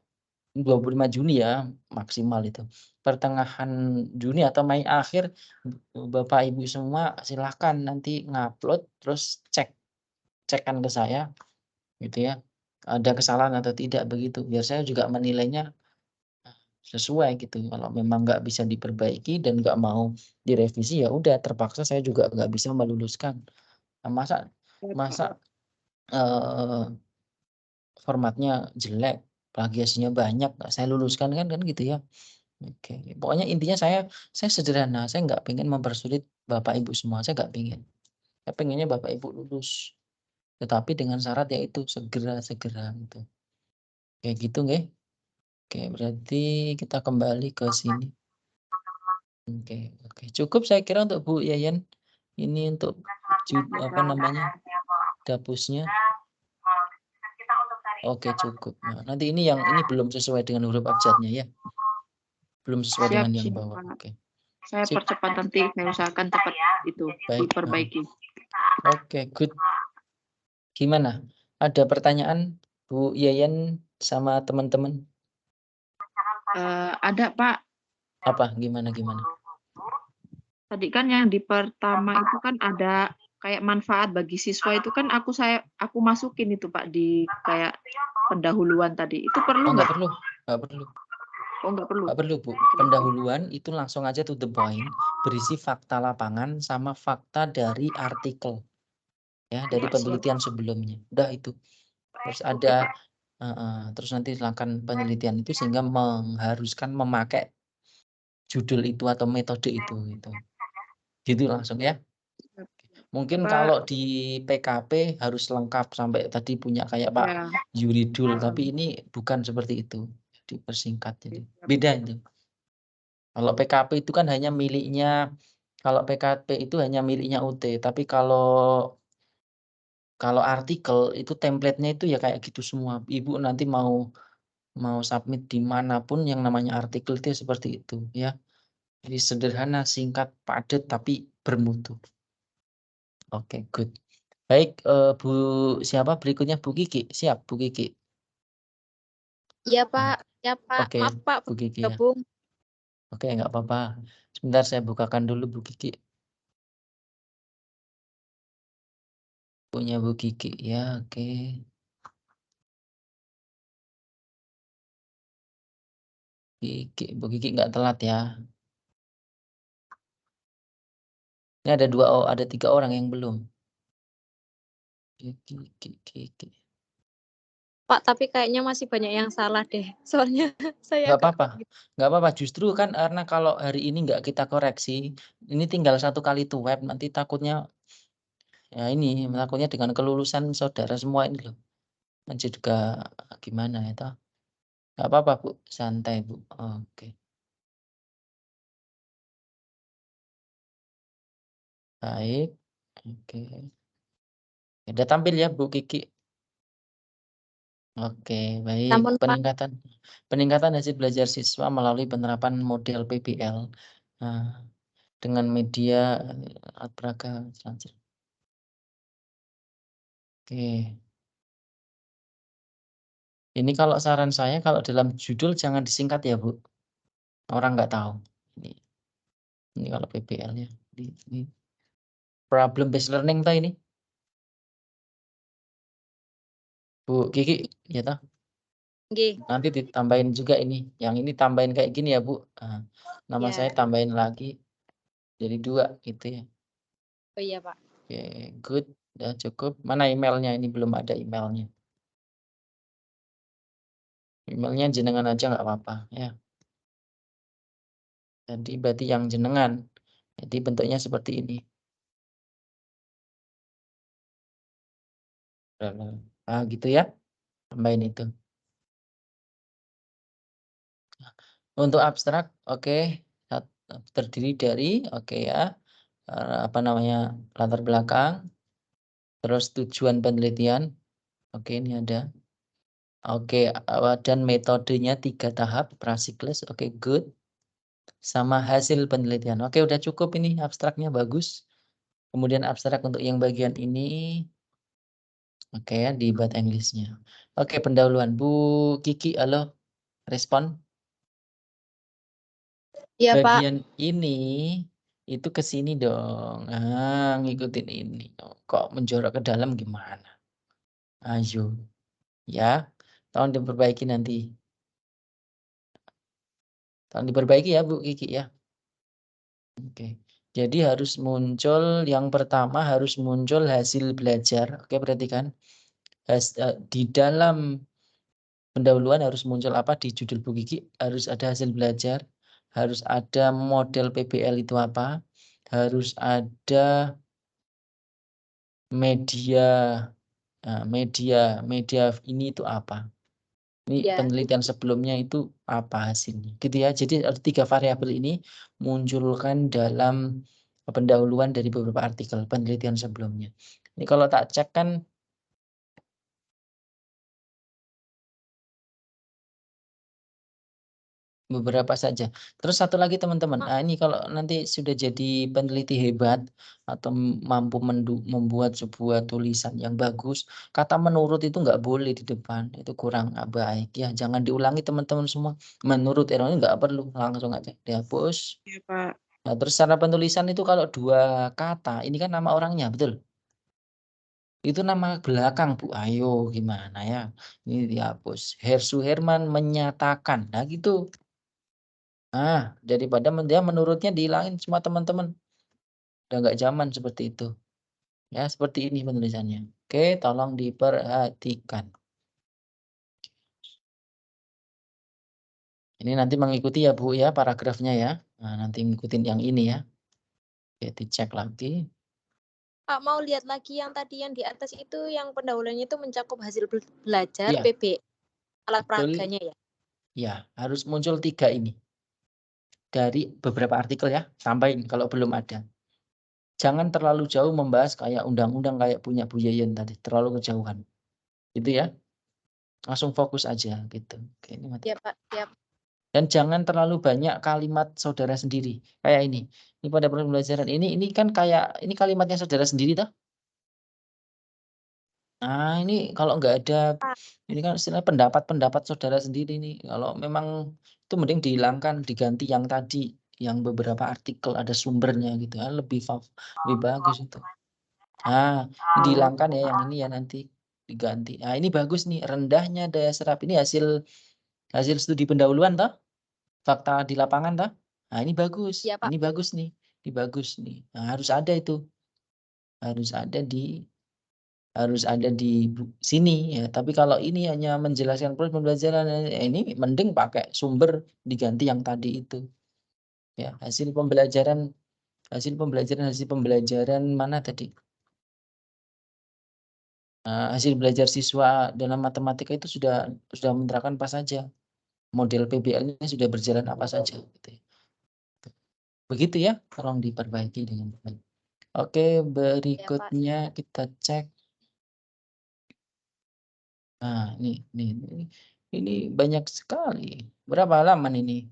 25 Juni ya maksimal itu. Pertengahan Juni atau Mei akhir Bapak Ibu semua silahkan nanti ngupload terus cekkan ke saya gitu ya. Ada kesalahan atau tidak begitu. Biar saya juga menilainya sesuai gitu. Kalau memang nggak bisa diperbaiki dan nggak mau direvisi ya udah terpaksa saya juga nggak bisa meluluskan. Nah, masa Ya, Pak. masa formatnya jelek, plagiasinya banyak, nggak saya luluskan kan gitu ya. Oke, pokoknya intinya saya sederhana, saya nggak pengen mempersulit Bapak Ibu semua, saya nggak pengen. Saya pengennya Bapak Ibu lulus, tetapi dengan syarat yaitu segera gitu. Kayak gitu nggih. Oke, berarti kita kembali ke sini. Oke. Cukup saya kira untuk Bu Yayan. Ini untuk apa namanya? Dapusnya. Oke, cukup. Nah, nanti ini belum sesuai dengan huruf abjadnya ya. Belum sesuai Siap, dengan yang siap, bawah. Pak. Oke. Saya Sip. percepat nanti, saya usahakan cepat itu Baik. diperbaiki. Oke, good. Gimana? Ada pertanyaan Bu Yayan sama teman-teman? Ada, Pak. Apa? Gimana? Tadi kan yang di pertama itu kan ada kayak manfaat bagi siswa itu kan aku masukin itu Pak di kayak pendahuluan tadi. Itu perlu Oh, nggak nggak? perlu. Nggak perlu. Oh, nggak perlu. Nggak perlu, Bu. Pendahuluan itu langsung aja to the point, berisi fakta lapangan sama fakta dari artikel. Ya, dari Ya, siap. penelitian sebelumnya. Udah itu. Terus ada terus nanti silakan penelitian itu sehingga mengharuskan memakai judul itu atau metode itu gitu. Gitu langsung ya. Mungkin Pak, kalau di PKP harus lengkap sampai tadi punya kayak Pak ya. Yuridul, tapi ini bukan seperti itu. Dipersingkat jadi. Siap. Beda itu. Kalau PKP itu kan hanya miliknya kalau PKP itu hanya miliknya UT, tapi kalau artikel itu template-nya itu ya kayak gitu semua. Ibu nanti mau submit di manapun yang namanya artikel itu seperti itu ya. Jadi sederhana, singkat, padat tapi bermutu. Oke, good. Baik, Bu siapa berikutnya Bu Kiki? Siap, Bu Kiki. Iya Pak, ya Pak. Oke, Maaf Pak, Bu Kiki ya. gabung. Oke, nggak apa-apa. Sebentar saya bukakan dulu Bu Kiki. Punya Bu Kiki ya, oke. Bu Kiki nggak telat ya. Ini ada 3 orang yang belum. Kiki. Pak, tapi kayaknya masih banyak yang salah deh. Soalnya saya Nggak agak apa-apa. Nggak apa-apa. Justru kan karena kalau hari ini nggak kita koreksi, ini tinggal 1 kali web nanti takutnya ya ini, takutnya dengan kelulusan saudara semua ini loh. Nanti juga gimana ya toh. Nggak apa-apa Bu, santai Bu. Oke. Baik. Oke. Udah tampil ya Bu Kiki? Oke, baik. namun Pak, Peningkatan hasil belajar siswa melalui penerapan model PBL dengan media alat peraga. Oke. Ini kalau saran saya kalau dalam judul jangan disingkat ya Bu. Orang nggak tahu. Ini kalau PBL-nya. Ini problem based learning toh ini. Bu Kiki, ya toh? nggih. Nanti ditambahin juga ini. Yang ini tambahin kayak gini ya Bu. Nama Ya. saya tambahin lagi. Jadi 2 gitu ya. Oh iya Pak. Oke, good. Udah cukup. Mana emailnya? Ini belum ada emailnya. Emailnya jenengan aja nggak apa-apa ya. Jadi berarti yang jenengan. Jadi bentuknya seperti ini. Gitu ya. Tambahin itu. Untuk abstrak, oke. Terdiri dari, oke ya. Apa namanya, latar belakang. Terus tujuan penelitian. Oke, ini ada. Oke, dan metodenya 3 tahap, prasiklus. Oke, good. Sama hasil penelitian. Oke, udah cukup ini abstraknya bagus. Kemudian abstrak untuk yang bagian ini. Oke ya, di bahasa Inggrisnya. Oke, pendahuluan. Bu Kiki, halo. Respon. Iya Pak. Bagian ini itu ke sini dong. Ngikutin ini. Kok menjorok ke dalam gimana? Ayo. Ya, tolong diperbaiki nanti. Tolong diperbaiki ya Bu Kiki ya. Oke. Jadi harus muncul, yang pertama harus muncul hasil belajar. Oke, perhatikan. Di dalam pendahuluan harus muncul apa di judul Bu Kiki? Harus ada hasil belajar, harus ada model PBL itu apa, harus ada media ini itu apa. Ini Ya. penelitian sebelumnya itu apa hasilnya, gitu ya. Jadi ada 3 variabel ini munculkan dalam pendahuluan dari beberapa artikel penelitian sebelumnya. Ini kalau tak cek kan beberapa saja. Terus satu lagi teman-teman, ini kalau nanti sudah jadi peneliti hebat atau mampu membuat sebuah tulisan yang bagus, kata menurut itu nggak boleh di depan, itu kurang baik ya. Jangan diulangi teman-teman semua. Menurut Eroni nggak perlu, langsung aja dihapus. Iya Pak. Nah, terus cara penulisan itu kalau 2 kata, ini kan nama orangnya, betul? Itu nama belakang Bu. Ayo gimana ya? Ini dihapus. Suherman menyatakan. Nah gitu. Daripada dia menurutnya dihilangin semua teman-teman. Udah nggak zaman seperti itu. Ya, seperti ini penulisannya. Oke, tolong diperhatikan. Ini nanti mengikuti ya Bu ya, paragrafnya ya. Nah, nanti ngikutin yang ini ya. Oke, dicek lagi. Pak mau lihat lagi yang tadi yang di atas itu yang pendahuluannya itu mencakup hasil belajar Iya. PB alat Betul. peraganya ya. Ya, harus muncul 3 ini. Dari beberapa artikel ya, tambahin kalau belum ada. Jangan terlalu jauh membahas kayak undang-undang kayak punya Bu Yeyen tadi, terlalu kejauhan. Gitu ya. Langsung fokus aja gitu. Oke, ini mati. Ya Pak, siap. Dan jangan terlalu banyak kalimat saudara sendiri. Kayak ini. Ini pada pembelajaran ini kan kayak ini kalimatnya saudara sendiri toh? Nah, ini kalau nggak ada, ini kan istilah pendapat-pendapat saudara sendiri nih. Kalau memang itu mending dihilangkan, diganti yang tadi, yang beberapa artikel ada sumbernya gitu ya, lebih bagus itu. Nah, ini dihilangkan ya yang ini ya nanti diganti. Nah, ini bagus nih, rendahnya daya serap ini hasil studi pendahuluan toh? Fakta di lapangan toh? Nah, ini bagus. Iya, Pak. Ini bagus nih. Ini bagus nih. Nah, harus ada itu. Harus ada di sini ya. Tapi kalau ini hanya menjelaskan proses pembelajaran, ini mending pakai sumber diganti yang tadi itu. Ya, hasil pembelajaran mana tadi? Hasil belajar siswa dalam matematika itu sudah menerapkan apa saja. Model PBL-nya sudah berjalan apa saja gitu ya. Begitu ya, tolong diperbaiki dengan baik. Oke, berikutnya kita cek. Nah, ini banyak sekali. Berapa halaman ini?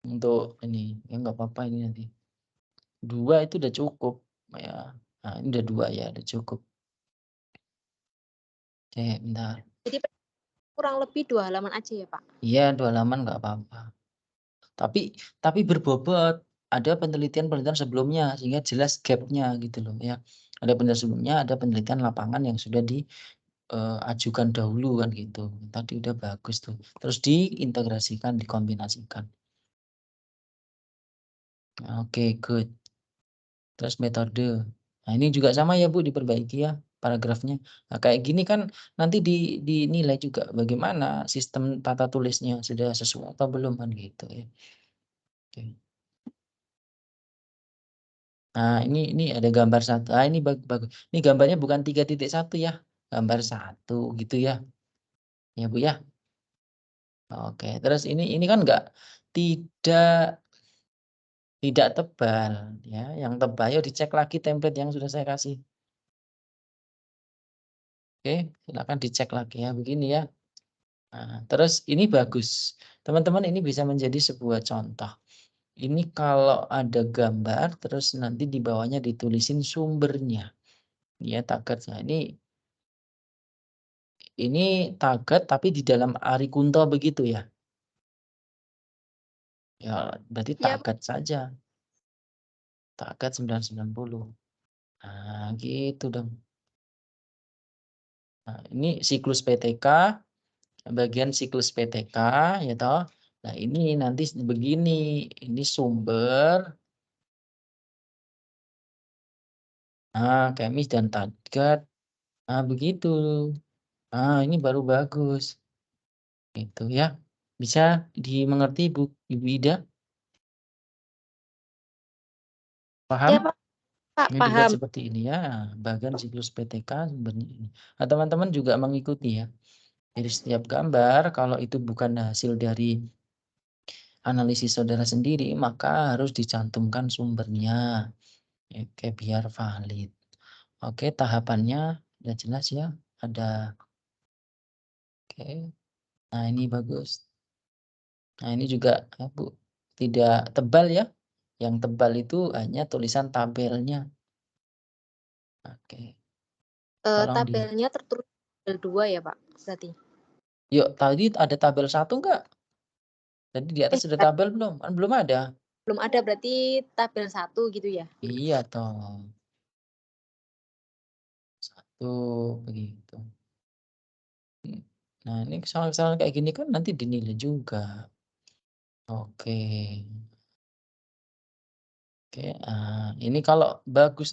Untuk ini, ya nggak apa-apa ini nanti. 2 itu udah cukup ya. Nah, ini udah 2 ya, udah cukup. Oke, bentar. Jadi kurang lebih 2 halaman aja ya, Pak? Iya, 2 halaman nggak apa-apa. Tapi berbobot. Ada penelitian-penelitian sebelumnya sehingga jelas gap-nya gitu loh ya. Ada penelitian sebelumnya, ada penelitian lapangan yang sudah ajukan dahulu kan gitu. Tadi udah bagus tuh. Terus diintegrasikan, dikombinasikan. Oke, good. Terus metode. Nah, ini juga sama ya Bu, diperbaiki ya paragrafnya. Nah, kayak gini kan nanti dinilai juga bagaimana sistem tata tulisnya sudah sesuai atau belum kan gitu ya. Oke. Nah, ini ada gambar 1. Ah, ini bagus. Ini gambarnya bukan 3.1 ya. Gambar 1 gitu ya. Ya Bu ya. Oke, terus ini kan tidak tebal ya. Yang tebal yuk dicek lagi template yang sudah saya kasih. Oke, silakan dicek lagi ya begini ya. Nah, terus ini bagus. Teman-teman ini bisa menjadi sebuah contoh. Ini kalau ada gambar terus nanti di bawahnya ditulisin sumbernya. Ya, target. Nah, ini target tapi di dalam Arikunto begitu ya. Ya, berarti Iya, Pak. target saja. Target 990. Nah, gitu dong. Nah, ini siklus PTK, bagian siklus PTK ya toh. Nah, ini nanti begini, ini sumber. Nah, kemis dan target. Nah, begitu. Nah, ini baru bagus. Itu ya. Bisa dimengerti Ibu Ida? Paham? Iya, Pak. Pak, Ini dibuat paham. seperti ini ya, bagian siklus PTK sumbernya ini. Nah, teman-teman juga mengikuti ya. Jadi setiap gambar kalau itu bukan hasil dari analisis saudara sendiri, maka harus dicantumkan sumbernya. Oke, biar valid. Oke, tahapannya udah jelas ya. Ada. Oke. Nah, ini bagus. Nah, ini juga Bu, tidak tebal ya. Yang tebal itu hanya tulisan tabelnya. Oke. Tolong Tabelnya tertulis tabel 2 ya, Pak? Berarti. Yuk, tadi ada tabel 1 enggak? Tadi di atas sudah tabel belum? Kan belum ada. Belum ada, berarti tabel 1 gitu ya? Iya toh. 1 begitu. Nah, ini kesalahan-kesalahan kayak gini kan nanti dinilai juga. Oke. Oke, ini kalau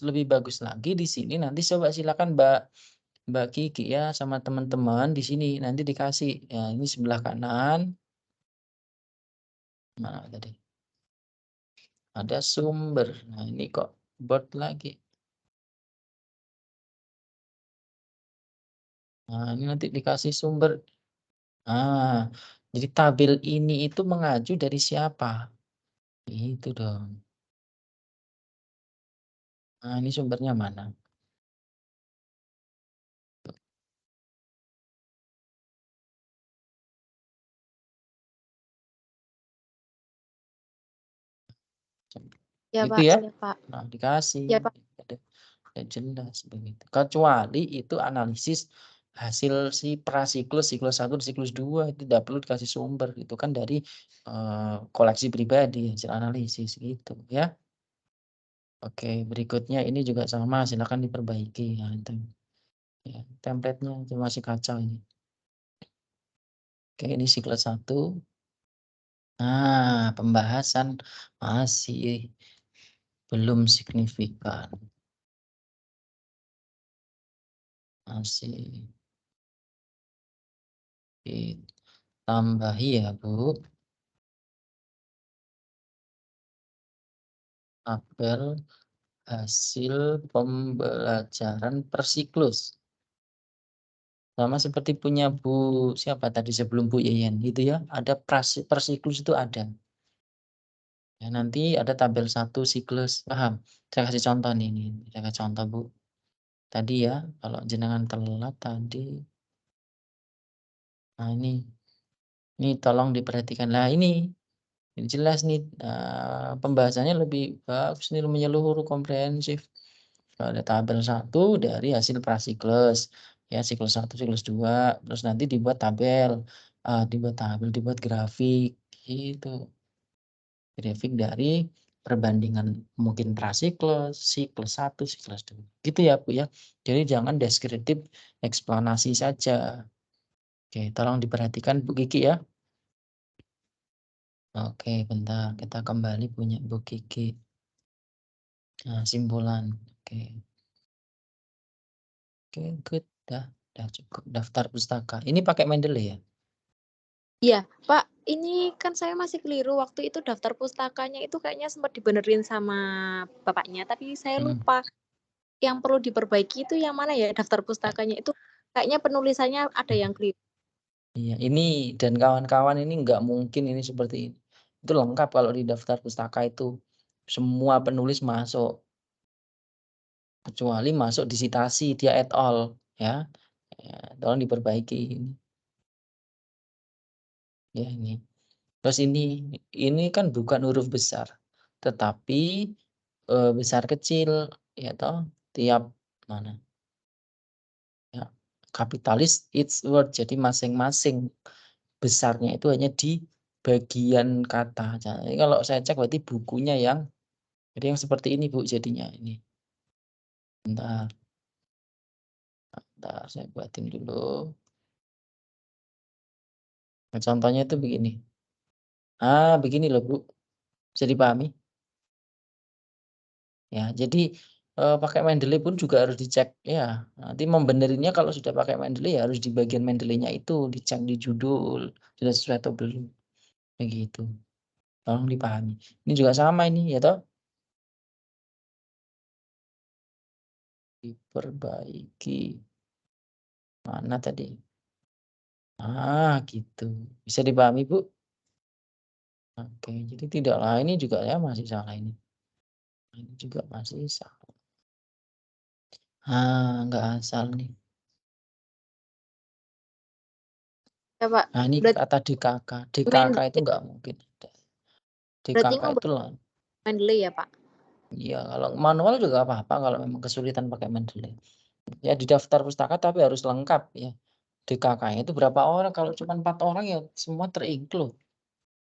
lebih bagus lagi di sini nanti coba silakan Mbak Kiki ya sama teman-teman di sini nanti dikasih ya ini sebelah kanan. Mana tadi? Ada sumber. Nah, ini kok board lagi. Nah, ini nanti dikasih sumber. Jadi tabel ini itu mengacu dari siapa? Itu dong. Nah, ini sumbernya mana? Ya, Gitu Pak. ya. Ya, Pak. Nah, dikasih. Ya, Pak. Nggak jelas begitu. Kecuali itu analisis hasil si prasiklus, siklus 1, siklus 2 itu tidak perlu dikasih sumber. Itu kan dari koleksi pribadi, hasil analisis gitu ya. Oke, berikutnya ini juga sama, silakan diperbaiki. Ya, ya, template-nya itu masih kacau ini. Oke, ini siklus 1. Nah, pembahasan masih belum signifikan. Masih ditambahi ya, Bu. Tabel hasil pembelajaran per siklus. Sama seperti punya Bu siapa tadi sebelum Bu Yeyen gitu ya, ada per siklus itu ada. Ya, nanti ada tabel 1 siklus, paham? Saya kasih contoh nih, saya kasih contoh Bu. Tadi ya, kalau jenengan telat tadi, nah ini tolong diperhatikan. Nah ini jelas nih pembahasannya lebih bagus nih, menyeluruh komprehensif. Ada tabel 1 dari hasil prasiklus, ya siklus 1, siklus 2, terus nanti dibuat tabel, dibuat grafik gitu. Grafik dari perbandingan mungkin prasiklus, siklus 1, siklus 2. Gitu ya, Bu ya. Jadi jangan deskriptif eksplanasi saja. Oke, tolong diperhatikan Bu Kiki ya. Oke, bentar kita kembali punya Bu Kiki. Nah, simpulan. Oke. Oke, good. Dah cukup. Daftar pustaka. Ini pakai Mendeley ya? Iya, Pak, ini kan saya masih keliru. Waktu itu daftar pustakanya itu kayaknya sempat dibenerin sama bapaknya, tapi saya lupa. Yang perlu diperbaiki itu yang mana ya? Daftar pustakanya itu kayaknya penulisannya ada yang keliru. Iya, ini dan kawan-kawan ini nggak mungkin ini seperti ini. Itu lengkap kalau di daftar pustaka itu. Semua penulis masuk. Kecuali masuk di citasi, dia et al. Ya, tolong diperbaiki ini. Ya ini. Terus ini kan bukan huruf besar, tetapi besar kecil, ya toh tiap mana? Ya, kapitalis each word. Jadi masing-masing besarnya itu hanya di bagian kata. Jadi kalau saya cek berarti bukunya yang jadi yang seperti ini Bu jadinya ini. Bentar saya buatin dulu. Nah, contohnya itu begini. Begini loh Bu. Bisa dipahami? Ya, jadi pakai Mendeley pun juga harus dicek ya. Nanti membenerinnya kalau sudah pakai Mendeley ya harus di bagian Mendeley-nya itu dicek di judul sudah sesuai atau belum. Begitu. Tolong dipahami. Ini juga sama ini ya toh. Diperbaiki. Mana tadi? Gitu. Bisa dipahami, Bu? Oke, jadi tidaklah ini juga ya masih salah ini. Ini juga masih salah. Nggak asal nih. Ya, Pak. Nah, ini Berarti kata DKK. DKK itu nggak mungkin ada. berarti DKK itu lah. Mendeley ya, Pak? Iya, kalau manual juga apa-apa kalau memang kesulitan pakai Mendeley. Ya di daftar pustaka tapi harus lengkap ya. DKK-nya itu berapa orang? Kalau cuma 4 orang ya semua terinclude.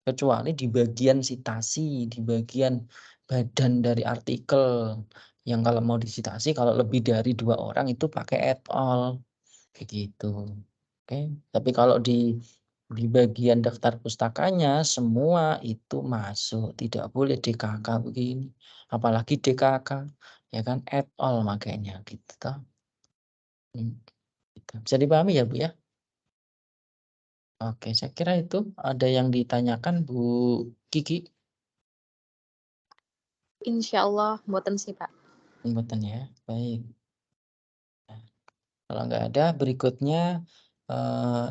Kecuali di bagian citasi, di bagian badan dari artikel. Yang kalau mau disitasi kalau lebih dari 2 orang itu pakai et al. Begitu. Oke, tapi kalau di bagian daftar pustakanya semua itu masuk, tidak boleh DKK begini. Apalagi DKK, ya kan et al makanya gitu toh. Gitu. Bisa dipahami ya Bu ya? Oke, saya kira itu ada yang ditanyakan Bu Kiki. Insya Allah, mboten sih, Pak. Mboten ya, baik. Nah, kalau nggak ada berikutnya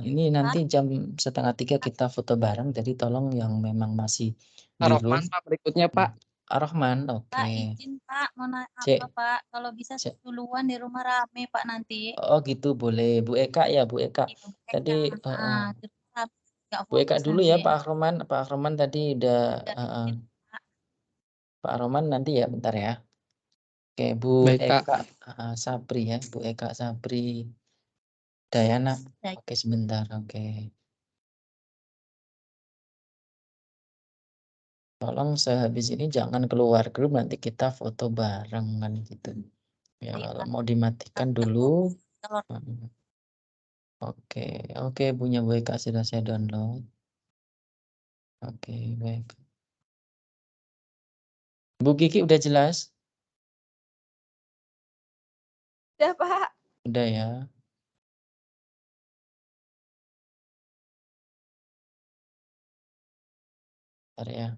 ini nanti jam 2:30 kita foto bareng. Jadi tolong yang memang masih di room. Rohman Pak berikutnya Pak. Rohman, oke. Pak, izin Pak, mau nanya Cek. apa Pak? Kalau bisa Cek. duluan di rumah rame Pak nanti. Oh gitu boleh. Bu Eka ya, Bu Eka. Iya, Bu Eka. Tadi Di rumah rame, nggak Bu Eka fokus dulu nanti. ya Pak Roman. Pak Roman tadi udah Udah, izin, Pak. Pak Roman nanti ya bentar ya. Oke, Bu Baik, Kak. Eka Sapri ya, Bu Eka Sapri Dayana. Baik. Oke, sebentar. Oke. Tolong sehabis ini jangan keluar grup, nanti kita foto barengan gitu. Ya, Baik, kalau Pak. mau dimatikan Aku dulu. telur. Oke, punya Bu Eka sudah saya download. Oke, baik. Bu Kiki udah jelas? Udah, Pak. Udah ya. Bentar ya.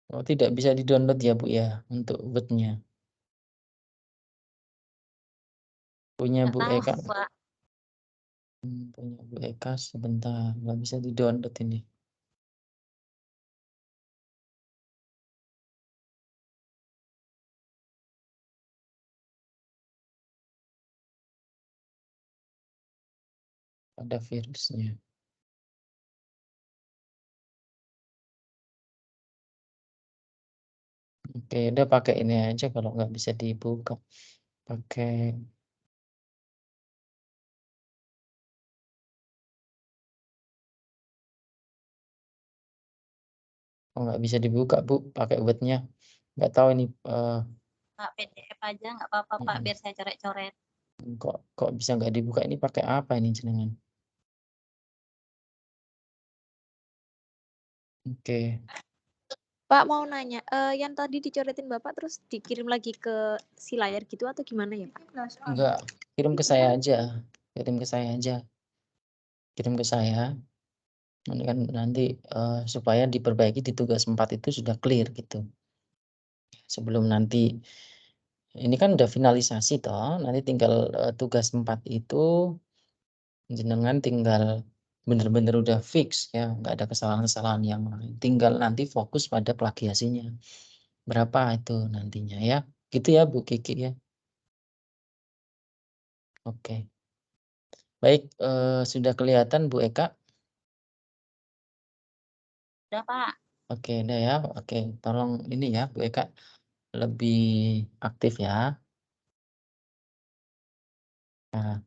Oh, tidak bisa di-download ya, Bu ya, untuk Word-nya. Punya Nggak Bu tahu, Eka. Pak. Punya Bu Eka sebentar, nggak bisa di-download ini. Ada virusnya. Oke, udah pakai ini aja kalau nggak bisa dibuka. Pakai nggak bisa dibuka, Bu, pakai Word-nya. Nggak tahu ini Pak, PDF aja nggak apa-apa, Pak. Biar saya coret-coret. kok bisa nggak dibuka, ini pakai apa ini jenengan? Oke. Pak mau nanya, yang tadi dicoretin Bapak terus dikirim lagi ke si layar gitu atau gimana ya, Pak? Enggak, kirim ke saya aja. Kirim ke saya aja. Kirim ke saya. Ini kan nanti supaya diperbaiki di tugas 4 itu sudah clear gitu. Sebelum nanti ini kan udah finalisasi toh, nanti tinggal tugas 4 itu jenengan tinggal bener-bener udah fix ya, nggak ada kesalahan-kesalahan yang lain. Tinggal nanti fokus pada plagiasinya. Berapa itu nantinya ya. Gitu ya Bu Kiki ya. Oke. Baik, sudah kelihatan Bu Eka? Udah, Pak. Oke, udah ya. Oke, tolong ini ya Bu Eka lebih aktif ya. Nah,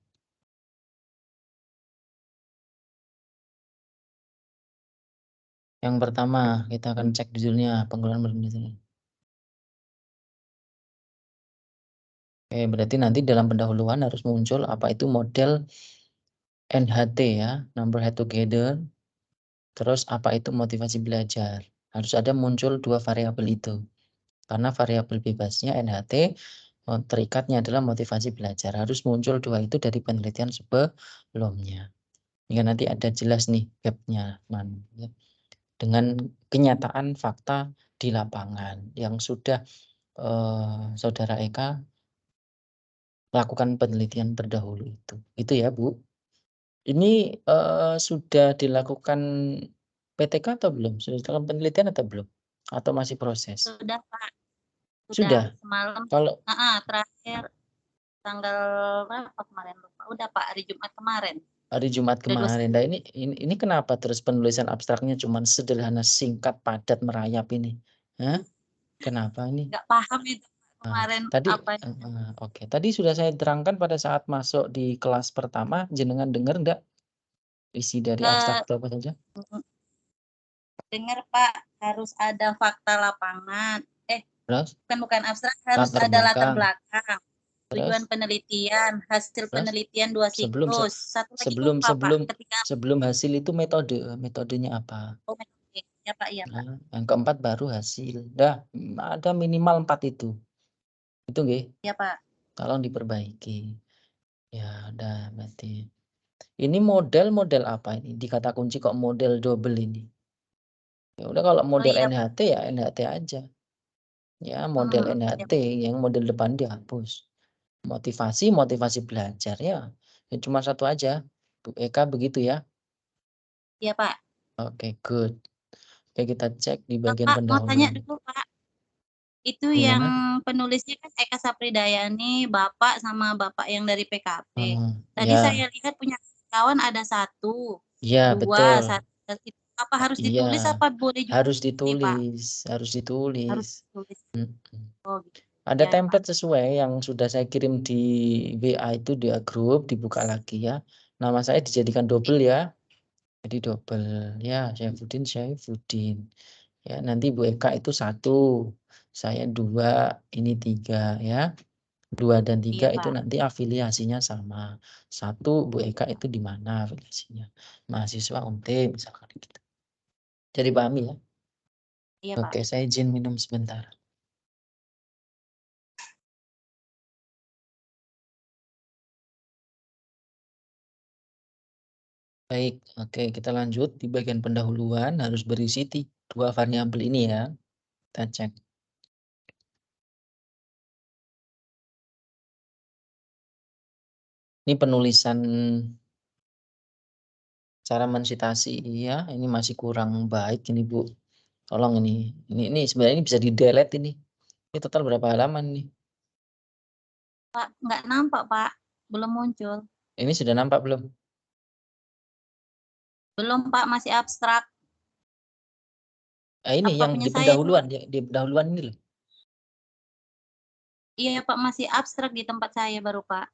yang pertama kita akan cek judulnya penggunaan bernulisnya. Oke, berarti nanti dalam pendahuluan harus muncul apa itu model NHT ya, number head together. Terus apa itu motivasi belajar? Harus ada muncul dua variabel itu. Karena variabel bebasnya NHT terikatnya adalah motivasi belajar. Harus muncul dua itu dari penelitian sebelumnya. Hingga nanti ada jelas nih gap-nya mana. Ya. Dengan kenyataan fakta di lapangan yang sudah Saudara Eka lakukan penelitian terdahulu itu. Itu ya, Bu. Ini sudah dilakukan PTK atau belum? Sudah dilakukan penelitian atau belum? Atau masih proses? Sudah, Pak. Sudah. Semalam. Kalau Terakhir tanggal berapa kemarin lupa. Udah, Pak, hari Jumat kemarin. hari Jumat kemarin. Nah, ini kenapa terus penulisan abstraknya cuma sederhana, singkat, padat, merayap ini? Hah? Kenapa ini? Nggak paham itu kemarin Tadi apa. oke. Tadi sudah saya terangkan pada saat masuk di kelas pertama, jenengan dengar enggak isi dari abstrak itu apa saja? Dengar, Pak, harus ada fakta lapangan. Terus? Bukan abstrak, harus Latar ada latar belakang. belakang. Terus? Tujuan penelitian, hasil Terus? penelitian 2 siklus. Satu lagi lupa, Pak. Sebelum hasil itu metodenya apa? Oh, metode. Ya, Pak, iya, Pak. Nah, yang keempat baru hasil. Dah, ada minimal 4 itu. Itu nggih? Iya, Pak. Tolong diperbaiki. Ya, udah berarti. Ini model apa ini? Di kata kunci kok model double ini? Ya udah kalau model iya, NHT ya NHT aja. Ya, model NHT yang model depan dihapus. Motivasi belajar ya. Ya cuma satu aja. Bu Eka begitu ya? Iya, Pak. Oke, good. Oke, kita cek di bagian Pak, mau tanya pendahuluan. dulu, Pak. Itu Gimana? yang penulisnya kan Eka Sapridayani, Bapak sama Bapak yang dari PKP. Tadi ya. saya lihat punya kawan ada 1, Iya, 2, betul. 1. Itu apa harus ditulis Iya, apa boleh juga harus nih, Pak? ditulis, harus Harus ditulis. ditulis. Mhm. Oh, gitu. Ada Ya, Pak. template sesuai yang sudah saya kirim di WA itu di grup, dibuka lagi ya. Nama saya dijadikan double ya. Jadi double ya, Syaifuddin. Ya, nanti Bu Eka itu 1, saya 2, ini 3 ya. 2 dan 3 Iya, itu Pak. nanti afiliasinya sama. 1 Bu Eka itu di mana afiliasinya? Mahasiswa UNT misalkan gitu. Jadi pahami ya? Iya, Pak. Oke, saya izin minum sebentar. Baik, oke kita lanjut di bagian pendahuluan harus berisi 2 variabel ini ya. Kita cek. Ini penulisan cara mensitasi ya, ini masih kurang baik ini Bu. Tolong ini. Ini sebenarnya ini bisa di-delete ini. Ini total berapa halaman nih? Pak, nggak nampak, Pak. Belum muncul. Ini sudah nampak belum? Belum, Pak, masih abstrak. Ini Apa yang punya di saya itu, pendahuluan, Pak? di pendahuluan ini loh. Iya, Pak, masih abstrak di tempat saya baru, Pak.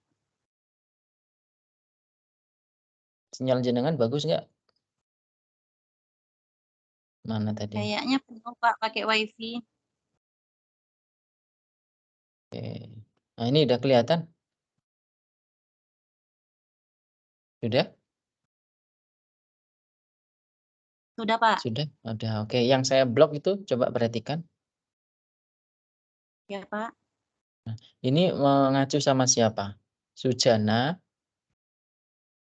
Sinyal jenengan bagus nggak? Mana tadi? Kayaknya penuh, Pak, pakai WiFi. Oke. Nah, ini udah kelihatan? Sudah? Sudah, Pak. Sudah? Ada. Oke, yang saya blok itu coba perhatikan. Ya, Pak. Ini mengacu sama siapa? Sujana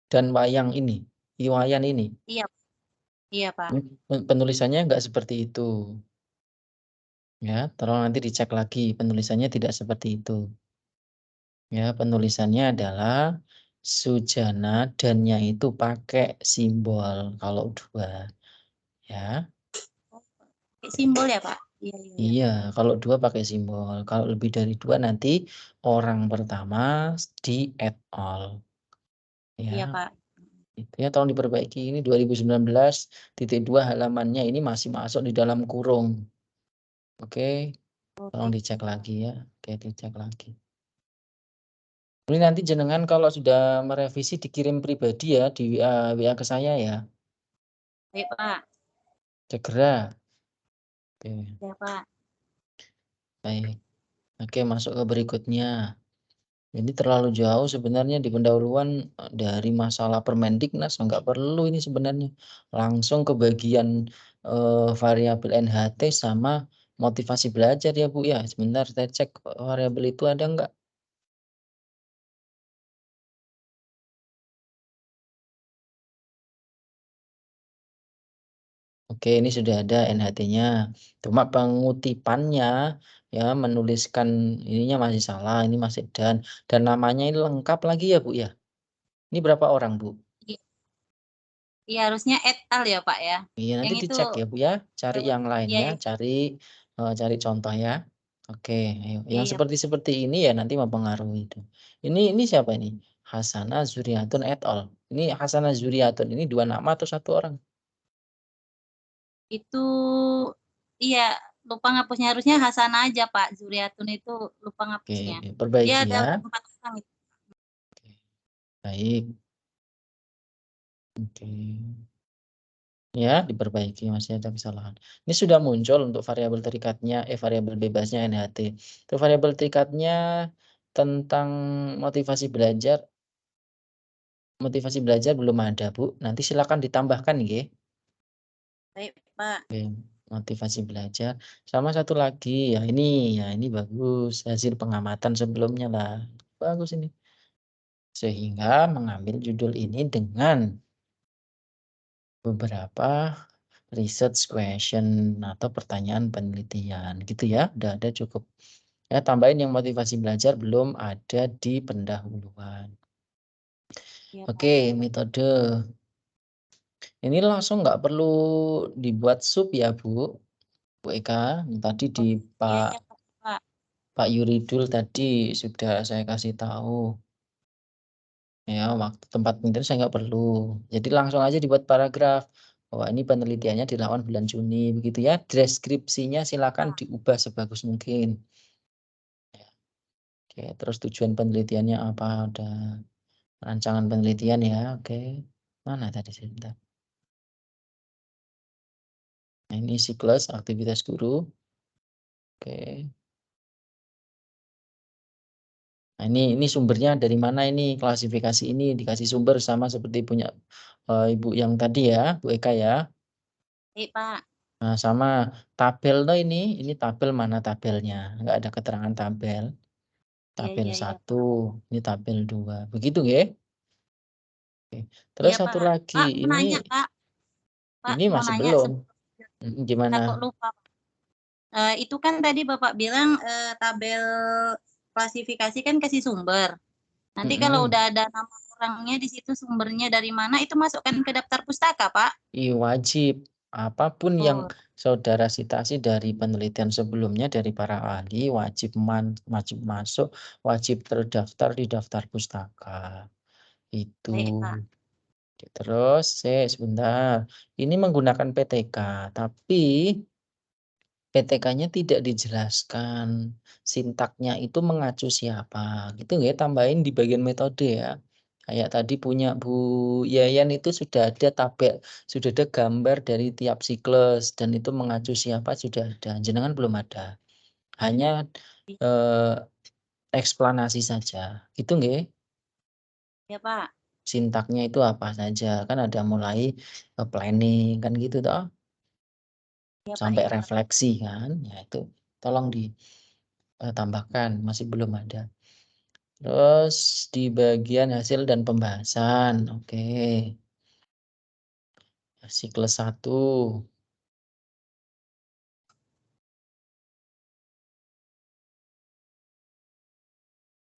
dan Wayang ini. Iwayan ini. Iya. Iya, Pak. Penulisannya nggak seperti itu. Ya, tolong nanti dicek lagi. Penulisannya tidak seperti itu. Ya, penulisannya adalah Sujana dannya itu pakai simbol kalau 2. Ya. Pakai simbol ya, Pak? Iya, iya, iya. Iya, kalau 2 pakai simbol. Kalau lebih dari 2 nanti orang pertama di add all. Iya, Ya. Pak. Itu ya tolong diperbaiki. Ini 2019.2 halamannya ini masih masuk di dalam kurung. Oke. Tolong dicek lagi ya. Oke, dicek lagi. Ini nanti jenengan kalau sudah merevisi dikirim pribadi ya di WA ke saya ya. Baik, Pak. Segera. Oke. Ya, Pak. Baik. Oke, masuk ke berikutnya. Ini terlalu jauh sebenarnya di pendahuluan dari masalah Permendiknas, nggak perlu ini sebenarnya. Langsung ke bagian variabel NHT sama motivasi belajar ya Bu ya. Sebentar saya cek variabel itu ada nggak? Oke, ini sudah ada NHT-nya. Cuma pengutipannya ya menuliskan ininya masih salah, ini masih dan namanya ini lengkap lagi ya Bu ya. Ini berapa orang Bu? Iya, harusnya et al ya, Pak ya. Iya, nanti Yang itu dicek ya Bu ya, cari yang iya, lainnya, iya. cari contoh ya. Oke, ayo. Yang Iya. seperti ini ya nanti mempengaruhi itu. Ini siapa ini? Hasanah Zuriatun et al. Ini Hasanah Zuriatun ini 2 nama atau 1 orang? Itu iya, lupa ngapusnya. Harusnya Hasanah aja, Pak. Zuriatun itu lupa ngapusnya. Oke, Dia perbaiki ada ya. 4 orang itu. Oke. Baik. Oke. Ya, diperbaiki masih ada kesalahan. Ini sudah muncul untuk variabel terikatnya, variabel bebasnya NHT. Itu variabel terikatnya tentang motivasi belajar. Motivasi belajar belum ada, Bu. Nanti silakan ditambahkan nggih. Baik, Pak. Oke, motivasi belajar. Sama satu lagi, ya ini bagus. Hasil pengamatan sebelumnya lah. Bagus ini. Sehingga mengambil judul ini dengan beberapa research question atau pertanyaan penelitian gitu ya. Udah ada cukup. Ya, tambahin yang motivasi belajar belum ada di pendahuluan. Iya, Pak. Oke, metode. Ini langsung nggak perlu dibuat sub ya Bu Eka. Tadi di Iya, Pak. Pak Yuridul tadi sudah saya kasih tahu. Ya, waktu tempat penelitian saya nggak perlu. Jadi langsung aja dibuat paragraf. Bahwa ini penelitiannya dilakukan bulan Juni, begitu ya. Deskripsinya silakan diubah sebagus mungkin. Ya. Oke, terus tujuan penelitiannya apa? Udah rancangan penelitian ya. Oke. Mana tadi sebentar. Nah, ini siklus aktivitas guru. Oke. Nah, ini sumbernya dari mana ini? Klasifikasi ini dikasih sumber sama seperti punya Ibu yang tadi ya, Bu Eka ya. Baik, Pak. Nah, sama tabel tuh ini tabel mana tabelnya? Enggak ada keterangan tabel. Iya, Tabel iya, iya. 1, ini tabel 2. Begitu nggih? Oke. Terus Iya, satu Pak. lagi, Pak, mau nanya, Pak. Pak, ini mau masih nanya belum. sebelum Gimana? takut lupa. Itu kan tadi Bapak bilang tabel klasifikasi kan kasih sumber. Nanti kalau udah ada nama orangnya di situ sumbernya dari mana itu masukkan ke daftar pustaka, Pak. Iya, wajib. Apapun yang Oh, saudara citasi dari penelitian sebelumnya dari para ahli wajib masuk, wajib terdaftar di daftar pustaka. Itu. baik, Pak. Terus, sebentar. Ini menggunakan PTK, tapi PTK-nya tidak dijelaskan. Sintaknya itu mengacu siapa. Gitu nggak? Tambahin di bagian metode ya. Kayak tadi punya Bu Yayan itu sudah ada tabel, sudah ada gambar dari tiap siklus dan itu mengacu siapa sudah ada. Jenengan belum ada. Hanya eksplanasi saja. Gitu nggak? Ya, Pak. Sintaknya itu apa saja. Kan ada mulai planning kan gitu toh. Ya, Pak, Sampai ya, Pak. refleksi kan. Ya itu tolong ditambahkan, masih belum ada. Terus di bagian hasil dan pembahasan. Oke. Siklus 1.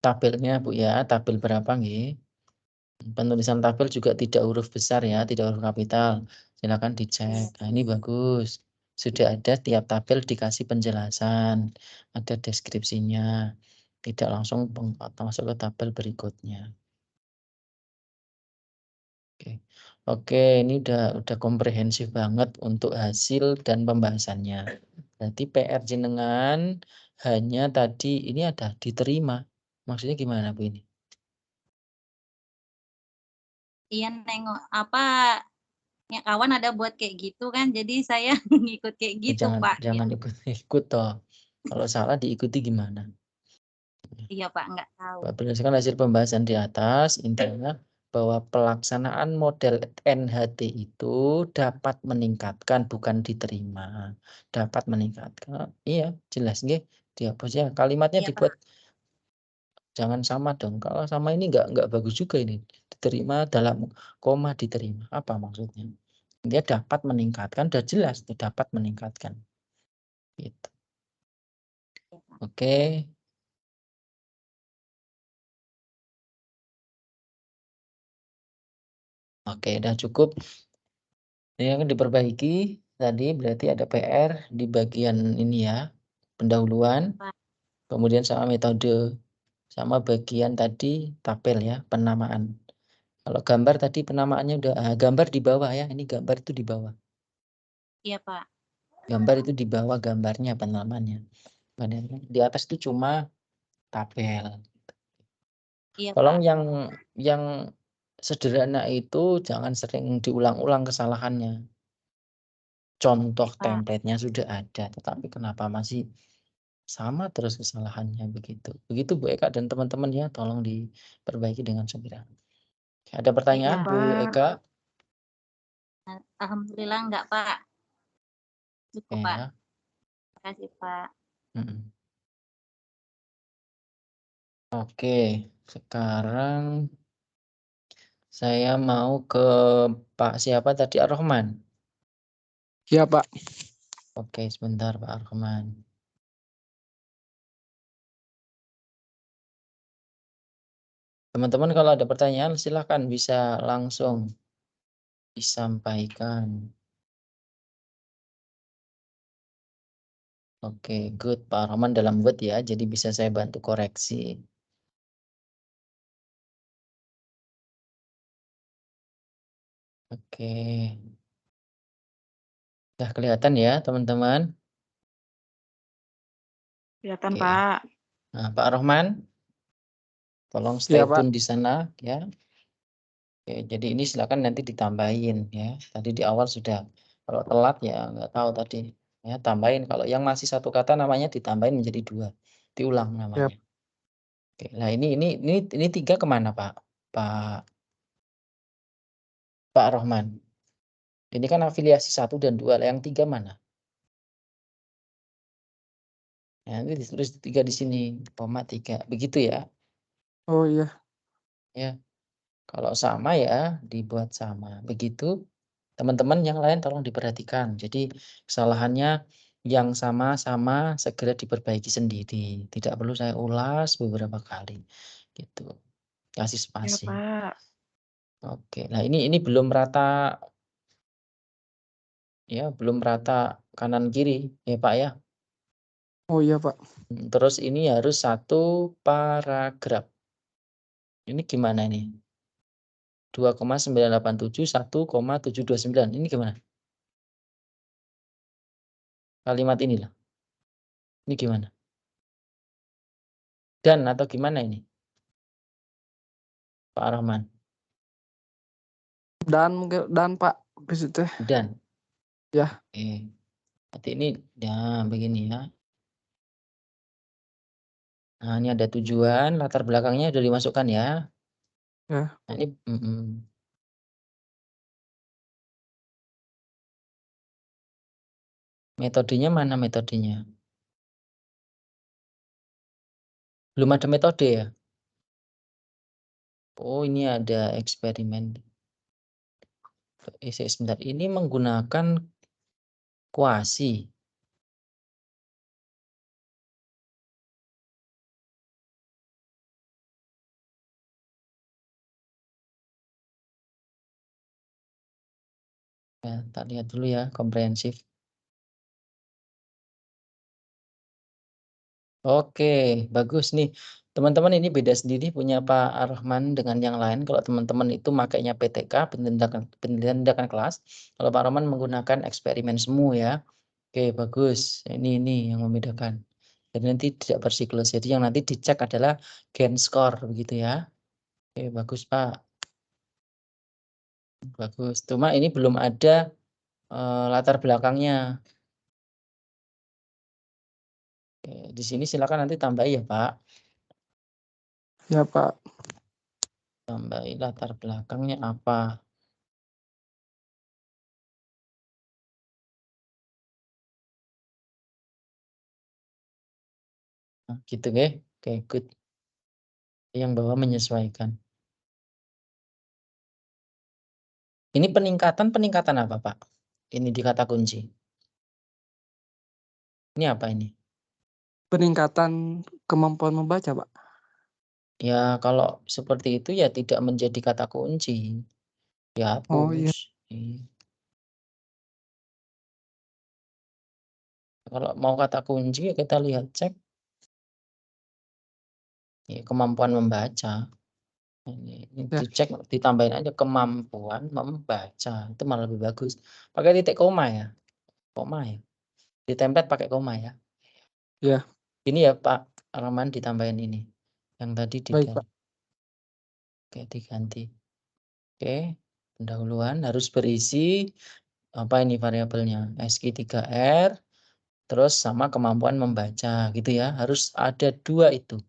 Tabelnya Bu ya, tabel berapa nggih? Penulisan tabel juga tidak huruf besar ya, tidak huruf kapital. Silakan dicek. Nah, ini bagus. Sudah ada tiap tabel dikasih penjelasan, ada deskripsinya. Tidak langsung masuk ke tabel berikutnya. Oke. Oke, ini udah komprehensif banget untuk hasil dan pembahasannya. Berarti PR jenengan hanya tadi ini ada diterima. Maksudnya gimana Bu ini? Iya, nengok apa ya kawan ada buat kayak gitu kan. Jadi saya ngikut kayak gitu, Jangan Pak. jangan ikut toh. Kalau salah diikuti gimana? Iya, Pak, nggak tahu. Berdasarkan hasil pembahasan di atas, intinya bahwa pelaksanaan model NHT itu dapat meningkatkan, bukan diterima. Dapat meningkatkan. Iya, jelas nggih. Dihapus ya. Kalimatnya Iya, dibuat Pak. jangan sama dong. Kalau sama ini nggak bagus juga ini. Diterima dalam koma diterima. Apa maksudnya? Dia dapat meningkatkan, udah jelas tuh dapat meningkatkan. Gitu. Iya, Pak. Oke. Oke, udah cukup. Yang diperbaiki tadi berarti ada PR di bagian ini ya, pendahuluan, Pak. kemudian sama metode, sama bagian tadi tabel ya, penamaan. Kalau gambar tadi penamaannya udah gambar di bawah ya, ini gambar itu di bawah. Iya, Pak. Gambar itu di bawah gambarnya penamaannya. Di atas itu cuma tabel. Iya, Tolong Pak. yang sederhana itu jangan sering diulang-ulang kesalahannya. Contoh Baik, Pak. template-nya sudah ada, tetapi kenapa masih sama terus kesalahannya begitu. Begitu Bu Eka dan teman-teman ya, tolong diperbaiki dengan segera. Ada Baik, pertanyaan Pak. Bu Eka? Alhamdulillah enggak, Pak. Cukup, Pak. Ya. Terima kasih, Pak. Oke, sekarang saya mau ke Pak siapa tadi, Ar-Rahman. Iya, Pak. Oke, sebentar Pak Ar-Rahman. Teman-teman kalau ada pertanyaan silahkan bisa langsung disampaikan. Oke, good. Pak Ar-Rahman dalam Word ya, jadi bisa saya bantu koreksi. Oke. Udah kelihatan ya, teman-teman? Kelihatan, Oke. Pak. Nah, Pak Rohman, tolong Iya, stay Pak. tune di sana ya. Oke, jadi ini silakan nanti ditambahin ya. Tadi di awal sudah. Kalau telat ya nggak tahu tadi. Ya, tambahin. Kalau yang masih satu kata namanya ditambahin menjadi 2. Diulang Iya. namanya. Oke, nah ini 3 kemana Pak? Pak Rohman. Ini kan afiliasi 1 dan 2. Lah yang 3 mana? Nah, ini ditulis 3 di sini, koma 3. Begitu ya? Oh iya. Ya. Kalau sama ya dibuat sama. Begitu. Teman-teman yang lain tolong diperhatikan. Jadi kesalahannya yang sama-sama segera diperbaiki sendiri. Tidak perlu saya ulas beberapa kali. Gitu. Kasih Iya, spasi. Pak. Oke. Nah, ini belum rata ya, belum rata kanan kiri ya, Pak ya. Oh iya, Pak. Terus ini harus 1 paragraf. Ini gimana ini? 2,987, 1,729. Ini gimana? Kalimat ini loh. Ini gimana? Dan atau gimana ini? Pak Rahman. Dan Pak, maksudnya. Dan. Ya. Oke. Nanti ini ya begini ya. Nah, ini ada tujuan, latar belakangnya udah dimasukkan ya. Ya. Nah, ini metodenya mana metodenya? Belum ada metode ya? Oh, ini ada eksperimen. Sebentar, ini menggunakan kuasi. Ya, kita lihat dulu ya, komprehensif. Oke, bagus nih. Teman-teman ini beda sendiri punya Pak Arman dengan yang lain. Kalau teman-teman itu makainya PTK, pendidikan tindakan kelas. Kalau Pak Arman menggunakan eksperimen semu ya. Oke, bagus. Ini yang membedakan. Jadi nanti tidak bersiklus. Jadi yang nanti dicek adalah gain score begitu ya. Oke, bagus Pak. Bagus. Cuma ini belum ada latar belakangnya. Oke, di sini silakan nanti tambah ya Pak. Ya, Pak. Tambahin latar belakangnya apa. Nah, gitu ya. Oke, good. Yang bawah menyesuaikan. Ini peningkatan apa Pak? Ini di kata kunci. Ini apa ini? Peningkatan kemampuan membaca, Pak. Ya kalau seperti itu ya tidak menjadi kata kunci. Ya Oh iya. hapus. Kalau mau kata kunci ya kita lihat cek. Ya, kemampuan membaca. Ini Ya. dicek, ditambahin aja kemampuan membaca. Itu malah lebih bagus. Pakai titik koma ya. Koma ya. Di template pakai koma ya. Ya. Ini ya Pak Rahman ditambahin ini. Yang tadi Baik, tidak. Pak. Oke, diganti. Oke, pendahuluan harus berisi apa ini variabelnya? SQ3R terus sama kemampuan membaca gitu ya. Harus ada 2 itu.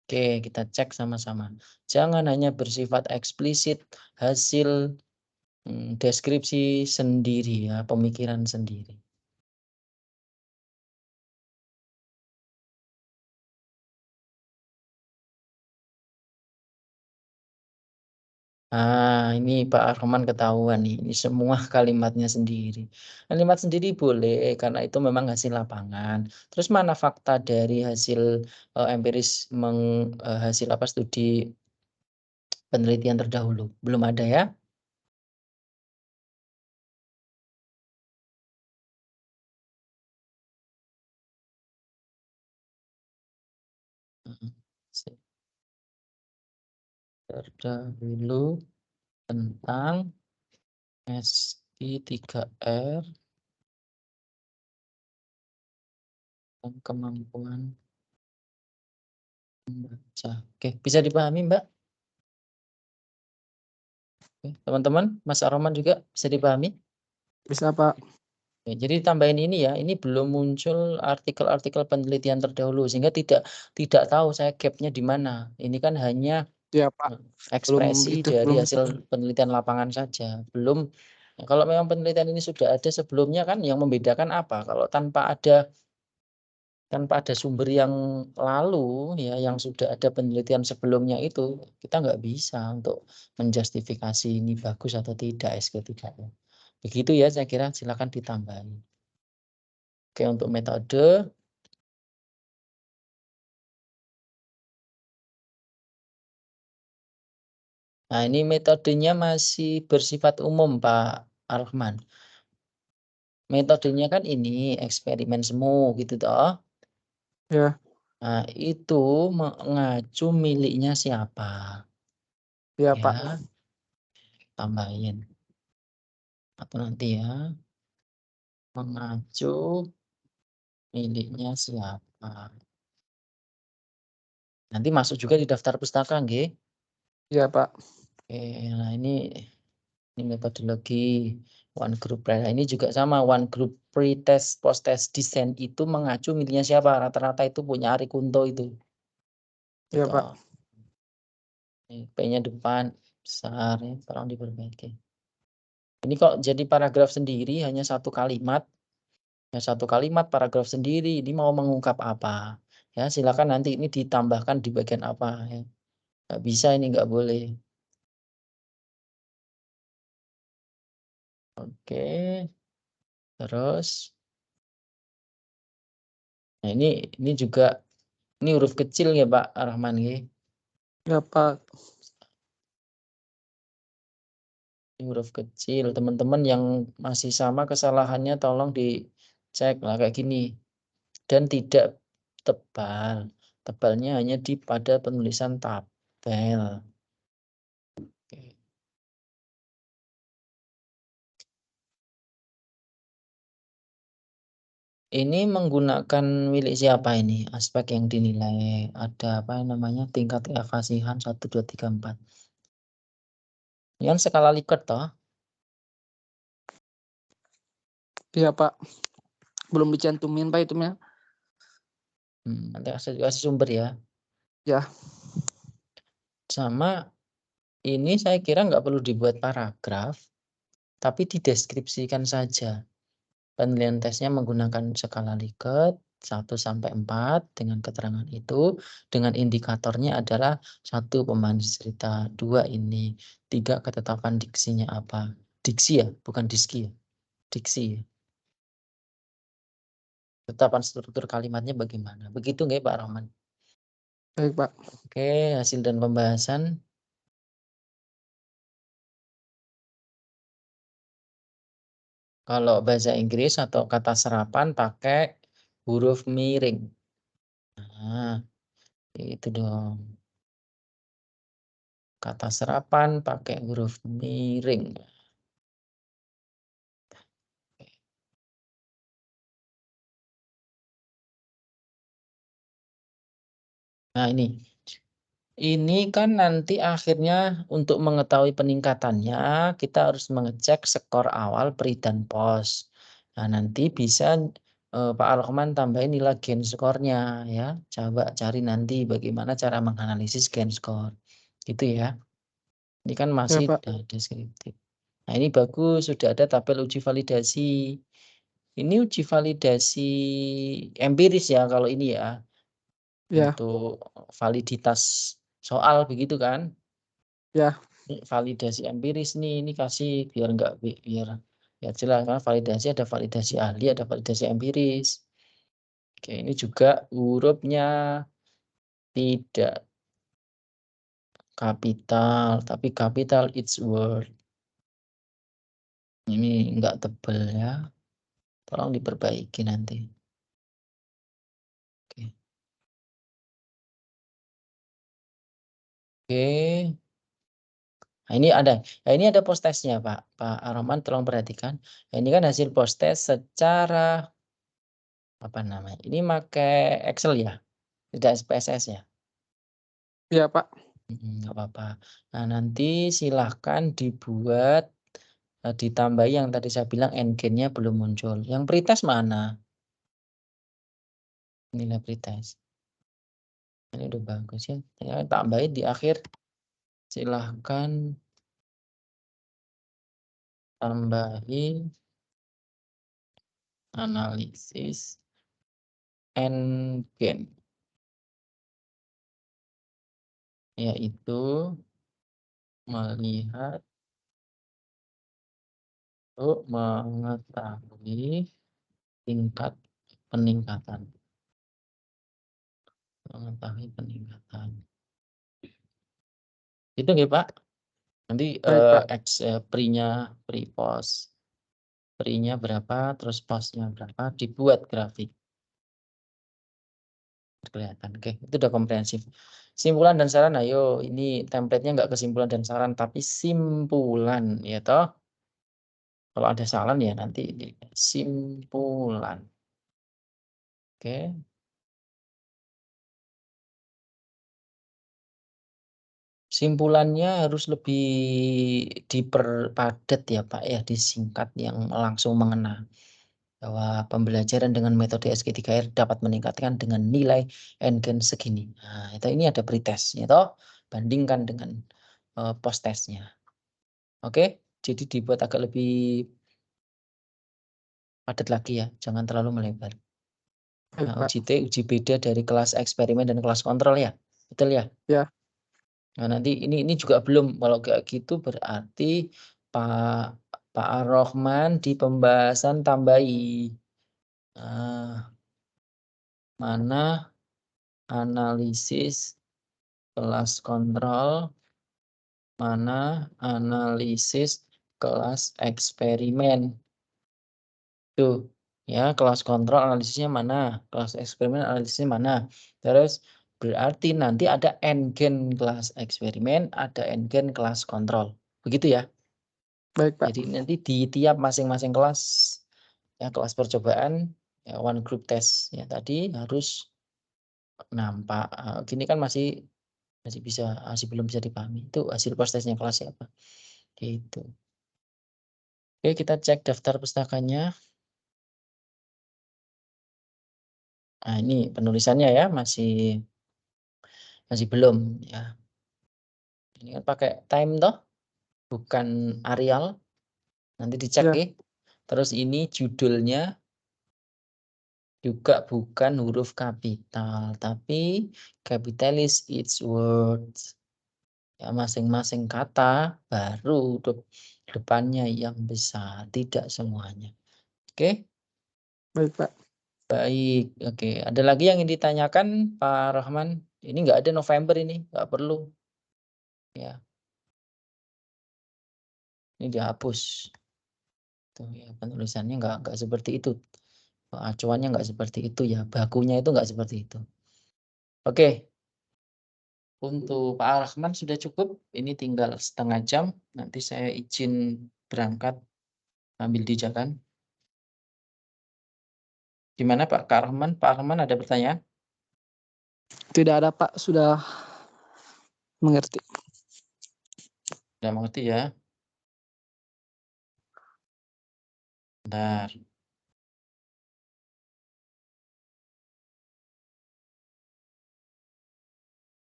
Oke, kita cek sama-sama. Jangan hanya bersifat eksplisit hasil deskripsi sendiri ya, pemikiran sendiri. Ah, ini Pak Arman ketahuan nih, ini semua kalimatnya sendiri. Kalimat sendiri boleh karena itu memang hasil lapangan. Terus mana fakta dari hasil empiris hasil apa studi penelitian terdahulu? Belum ada ya? Terdahulu tentang SI 3R dan kemampuan membaca. Oke, bisa dipahami, Mbak? Oke, teman-teman, Mas Arman juga bisa dipahami? Bisa, Pak. Oke, jadi tambahin ini ya, ini belum muncul artikel-artikel penelitian terdahulu sehingga tidak tahu saya gap-nya di mana. Ini kan hanya Iya, Pak. ekspresi dari hasil penelitian lapangan saja. Belum kalau memang penelitian ini sudah ada sebelumnya kan yang membedakan apa? Kalau tanpa ada sumber yang lalu ya, yang sudah ada penelitian sebelumnya itu, kita nggak bisa untuk menjustifikasi ini bagus atau tidak SG3. Begitu ya saya kira, silakan ditambahin. Oke, untuk metode. Nah, ini metodenya masih bersifat umum, Pak Arhman. Metodenya kan ini eksperimen semu gitu toh. Ya. Nah, itu mengacu miliknya siapa? Iya, Ya, Pak. tambahin. Atau nanti ya. Mengacu miliknya siapa? Nanti masuk juga di daftar pustaka, nggih. Iya, Pak. Oke, nah ini metodologi one group. Nah, ini juga sama, one group pre-test, post-test design itu mengacu miliknya siapa? Rata-rata itu punya Ari Kunto itu. Iya, Pak. P-nya depan besar ya, tolong diperbaiki. Ini kok jadi paragraf sendiri hanya satu kalimat. Ya, satu kalimat paragraf sendiri, ini mau mengungkap apa? Ya, silakan nanti ini ditambahkan di bagian apa ya. Nggak bisa, ini nggak boleh. Oke. Terus nah ini juga ini huruf kecil ya Pak Rahman ya. Ya, Pak. Ini huruf kecil. Teman-teman yang masih sama kesalahannya tolong dicek lah kayak gini. Dan tidak tebal. Tebalnya hanya pada penulisan tabel. Oke. Ini menggunakan milik siapa ini? Aspek yang dinilai ada apa namanya? Tingkat keafasihan 1 2 3 4. Ini kan skala Likert toh? Iya, Pak. Belum dicantumin, Pak, itu ya. Nanti kasih sumber ya. Ya. Sama ini saya kira nggak perlu dibuat paragraf, tapi dideskripsikan saja. Penilaian tesnya menggunakan skala Likert 1 sampai 4 dengan keterangan itu, dengan indikatornya adalah 1 pemanis cerita, 2 ini, 3 ketetapan diksinya apa. Diksi ya, bukan diski ya. Diksi ya. Ketetapan struktur kalimatnya bagaimana. Begitu nggak Pak Rahman? Baik, Pak. Oke, hasil dan pembahasan. Kalau bahasa Inggris atau kata serapan pakai huruf miring. Nah, itu dong. Kata serapan pakai huruf miring. Nah, ini kan nanti akhirnya untuk mengetahui peningkatannya kita harus mengecek skor awal pre dan post. Nah, nanti bisa Pak Arhman tambahin nilai gen skornya ya. Coba cari nanti bagaimana cara menganalisis gen skor. Gitu ya. Ini kan Ya, masih Pak. deskriptif. Nah, ini bagus sudah ada tabel uji validasi. Ini uji validasi empiris ya kalau ini ya. Ya. Untuk validitas soal begitu kan? Ya. Ini validasi empiris nih, ini kasih biar enggak biar ya jelas kan validasi ada validasi ahli, ada validasi empiris. Oke, ini juga hurufnya tidak kapital, tapi kapital each word. Ini enggak tebal ya. Tolong diperbaiki nanti. Oke. Oke. Nah, ini ada post-testnya Pak Arman, tolong perhatikan. Nah, ini kan hasil post-test secara apa namanya? Ini pakai Excel ya, tidak SPSS ya? Iya, Pak. Nggak apa-apa. Nah, nanti silahkan dibuat, ditambahi yang tadi saya bilang n-nya belum muncul. Yang pretest mana? Nilai pretest. Ini udah bagus ya. Ya, tambahin di akhir. Silahkan tambahin analisis n-gen. Yaitu melihat untuk mengetahui tingkat peningkatan. Mengetahui peningkatan. Itu nggih, Pak? Nanti Baik, Pak. pre-nya, pre-post. Pre-nya berapa, terus post-nya berapa, dibuat grafik. Kelihatan. Oke, itu udah komprehensif. Simpulan dan saran, ayo ini template-nya nggak kesimpulan dan saran, tapi simpulan, ya toh. Kalau ada saran ya nanti simpulan. Oke. Simpulannya harus lebih diperpadat ya Pak ya, disingkat yang langsung mengena. Bahwa pembelajaran dengan metode SG3R dapat meningkatkan dengan nilai n-gen segini. Nah, itu ini ada pretest, ya toh. Bandingkan dengan post testnya. Oke, jadi dibuat agak lebih padat lagi ya, jangan terlalu melebar. Baik, Nah, Pak. uji beda dari kelas eksperimen dan kelas kontrol ya, betul ya? Ya. Nah, nanti ini juga belum, kalau kayak gitu berarti Pak Ar-Rahman di pembahasan tambahi. Nah, mana analisis kelas kontrol, mana analisis kelas eksperimen. Tuh, ya, kelas kontrol analisisnya mana, kelas eksperimen analisisnya mana. Terus berarti nanti ada n-gen kelas eksperimen, ada n-gen kelas kontrol. Begitu ya. Baik, Pak. Jadi nanti di tiap masing-masing kelas, ya kelas percobaan, ya one group test ya tadi harus nampak. Gini kan masih belum bisa dipahami. Itu hasil post testnya kelas siapa. Gitu. Oke, kita cek daftar pustakanya. Nah, ini penulisannya ya masih belum ya. Ini kan pakai time toh, bukan Arial. Nanti dicek Ya. ya. Terus ini judulnya juga bukan huruf kapital, tapi kapitalis its words. Ya, masing-masing kata baru depannya yang besar, tidak semuanya. Oke? Baik, Pak. Baik, oke. Ada lagi yang ingin ditanyakan, Pak Rahman? Ini nggak ada November ini, nggak perlu. Ya. Ini dihapus. Tuh ya, penulisannya nggak seperti itu. Acuannya nggak seperti itu ya, bakunya itu nggak seperti itu. Oke. Untuk Pak Rahman sudah cukup. Ini tinggal setengah jam. Nanti saya izin berangkat ambil di jalan. Gimana Pak Rahman? Pak Rahman ada pertanyaan? Tidak ada, Pak. Sudah mengerti. Sudah mengerti ya? Bentar.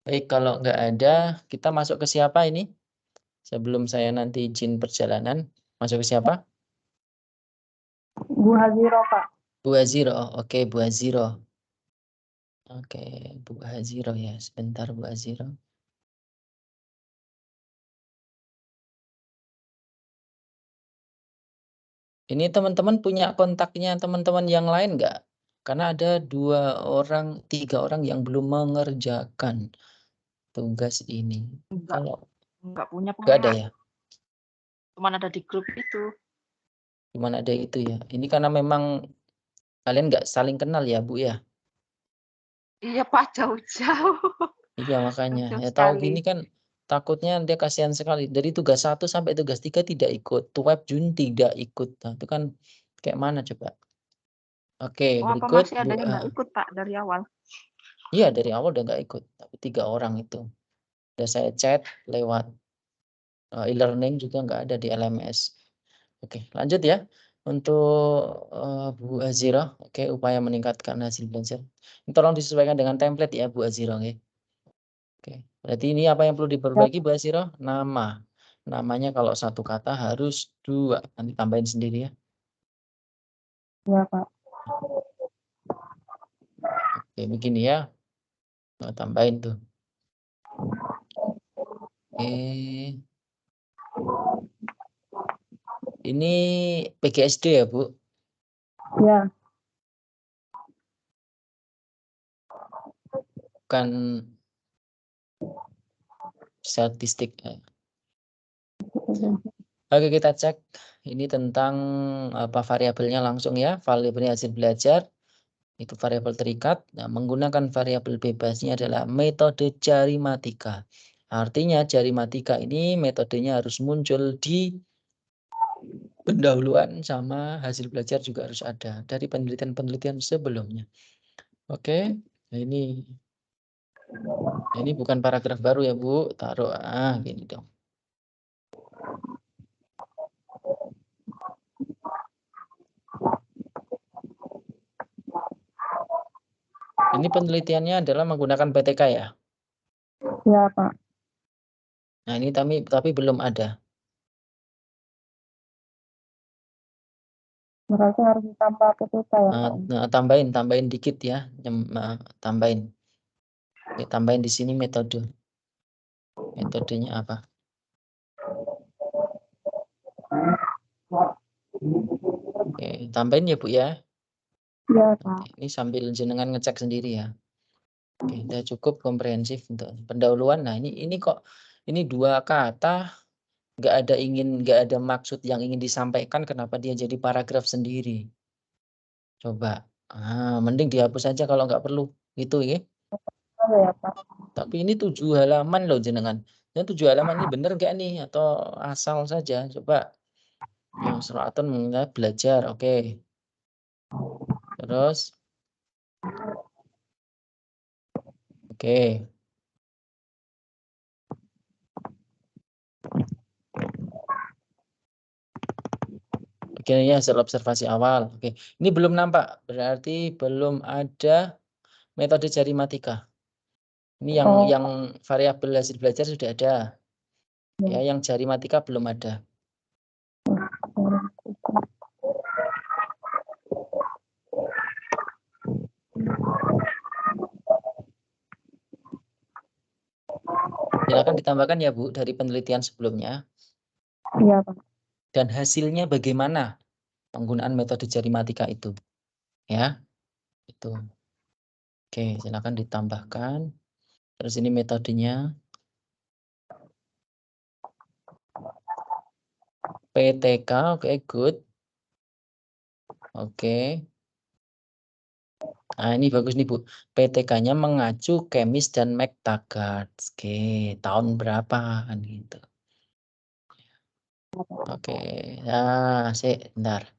Baik, kalau nggak ada, kita masuk ke siapa ini? Sebelum saya nanti izin perjalanan, masuk ke siapa? Bu Haziro, Pak. Bu Haziro. Oke, Bu Haziro. Oke, Bu Haziro ya. Sebentar, Bu Haziro. Ini teman-teman punya kontaknya teman-teman yang lain nggak? Karena ada 3 orang yang belum mengerjakan tugas ini. Kalau Enggak punya, Pak. nggak ada ya? Cuman ada di grup itu. Cuman ada itu ya. Ini karena memang kalian nggak saling kenal ya, Bu ya? Iya, Pak, jauh-jauh. Iya makanya. Jauh Ya tahu sekali. gini kan Takutnya dia kasihan sekali. Dari tugas 1 sampai tugas 3 tidak ikut. Tuweb Jun tidak ikut. Nah, itu kan kayak mana coba? Oke, Oh, apa berikut masih ada yang nggak ikut, Pak, dari awal? Iya, dari awal udah nggak ikut. Tapi 3 orang itu. Udah saya chat lewat e-learning juga nggak ada di LMS. Oke, lanjut ya. Untuk Bu Azira, oke, upaya meningkatkan hasil belajar. Tolong disesuaikan dengan template ya Bu Azira, oke. Oke, berarti ini apa yang perlu diperbaiki Bu Azira? Nama. Namanya kalau satu kata harus 2. Nanti tambahin sendiri ya. Ya, Pak. Oke, begini ya. Nah, tambahin tuh. Oke. Ini PGSD ya, Bu? Ya. Bukan statistik. Oke, kita cek. Ini tentang apa variabelnya langsung ya. Variabelnya hasil belajar. Itu variabel terikat. Nah, menggunakan variabel bebasnya adalah metode jarimatika. Artinya jarimatika ini metodenya harus muncul di pendahuluan sama hasil belajar juga harus ada dari penelitian-penelitian sebelumnya. Oke, nah ini bukan paragraf baru ya Bu, taruh gini dong. Ini penelitiannya adalah menggunakan PTK ya. Ya, Pak. Nah ini tapi belum ada. Berarti harus ditambah PTK ya, Pak. Nah, tambahin dikit ya, tambahin. Oke, tambahin di sini metode. Metodenya apa? Oke, tambahin ya Bu ya. Ya, Pak. Ini sambil jenengan ngecek sendiri ya. Oke, udah cukup komprehensif untuk pendahuluan. Nah ini kok ini 2 kata nggak ada maksud yang ingin disampaikan, kenapa dia jadi paragraf sendiri? Coba. Mending dihapus aja kalau nggak perlu, gitu ya. Oh, ya, Pak. Tapi ini 7 halaman loh jenengan. Dan 7 halaman ini bener nggak nih atau asal saja? Coba. Yang Seraton mengenai belajar, oke. Terus oke. Oke, ini hasil observasi awal. Oke, ini belum nampak, berarti belum ada metode jarimatika. Ini yang variabel hasil belajar sudah ada. Ya, yang jarimatika belum ada. Silakan ditambahkan ya Bu dari penelitian sebelumnya. Iya, Pak. Dan hasilnya bagaimana penggunaan metode jarimatika itu. Ya, itu. Oke, silakan ditambahkan. Terus ini metodenya. PTK, oke, good. Oke. Nah, ini bagus nih Bu. PTK-nya mengacu Kemis dan McTaggart. Oke, tahun berapa kan gitu. Oke, nah, bentar.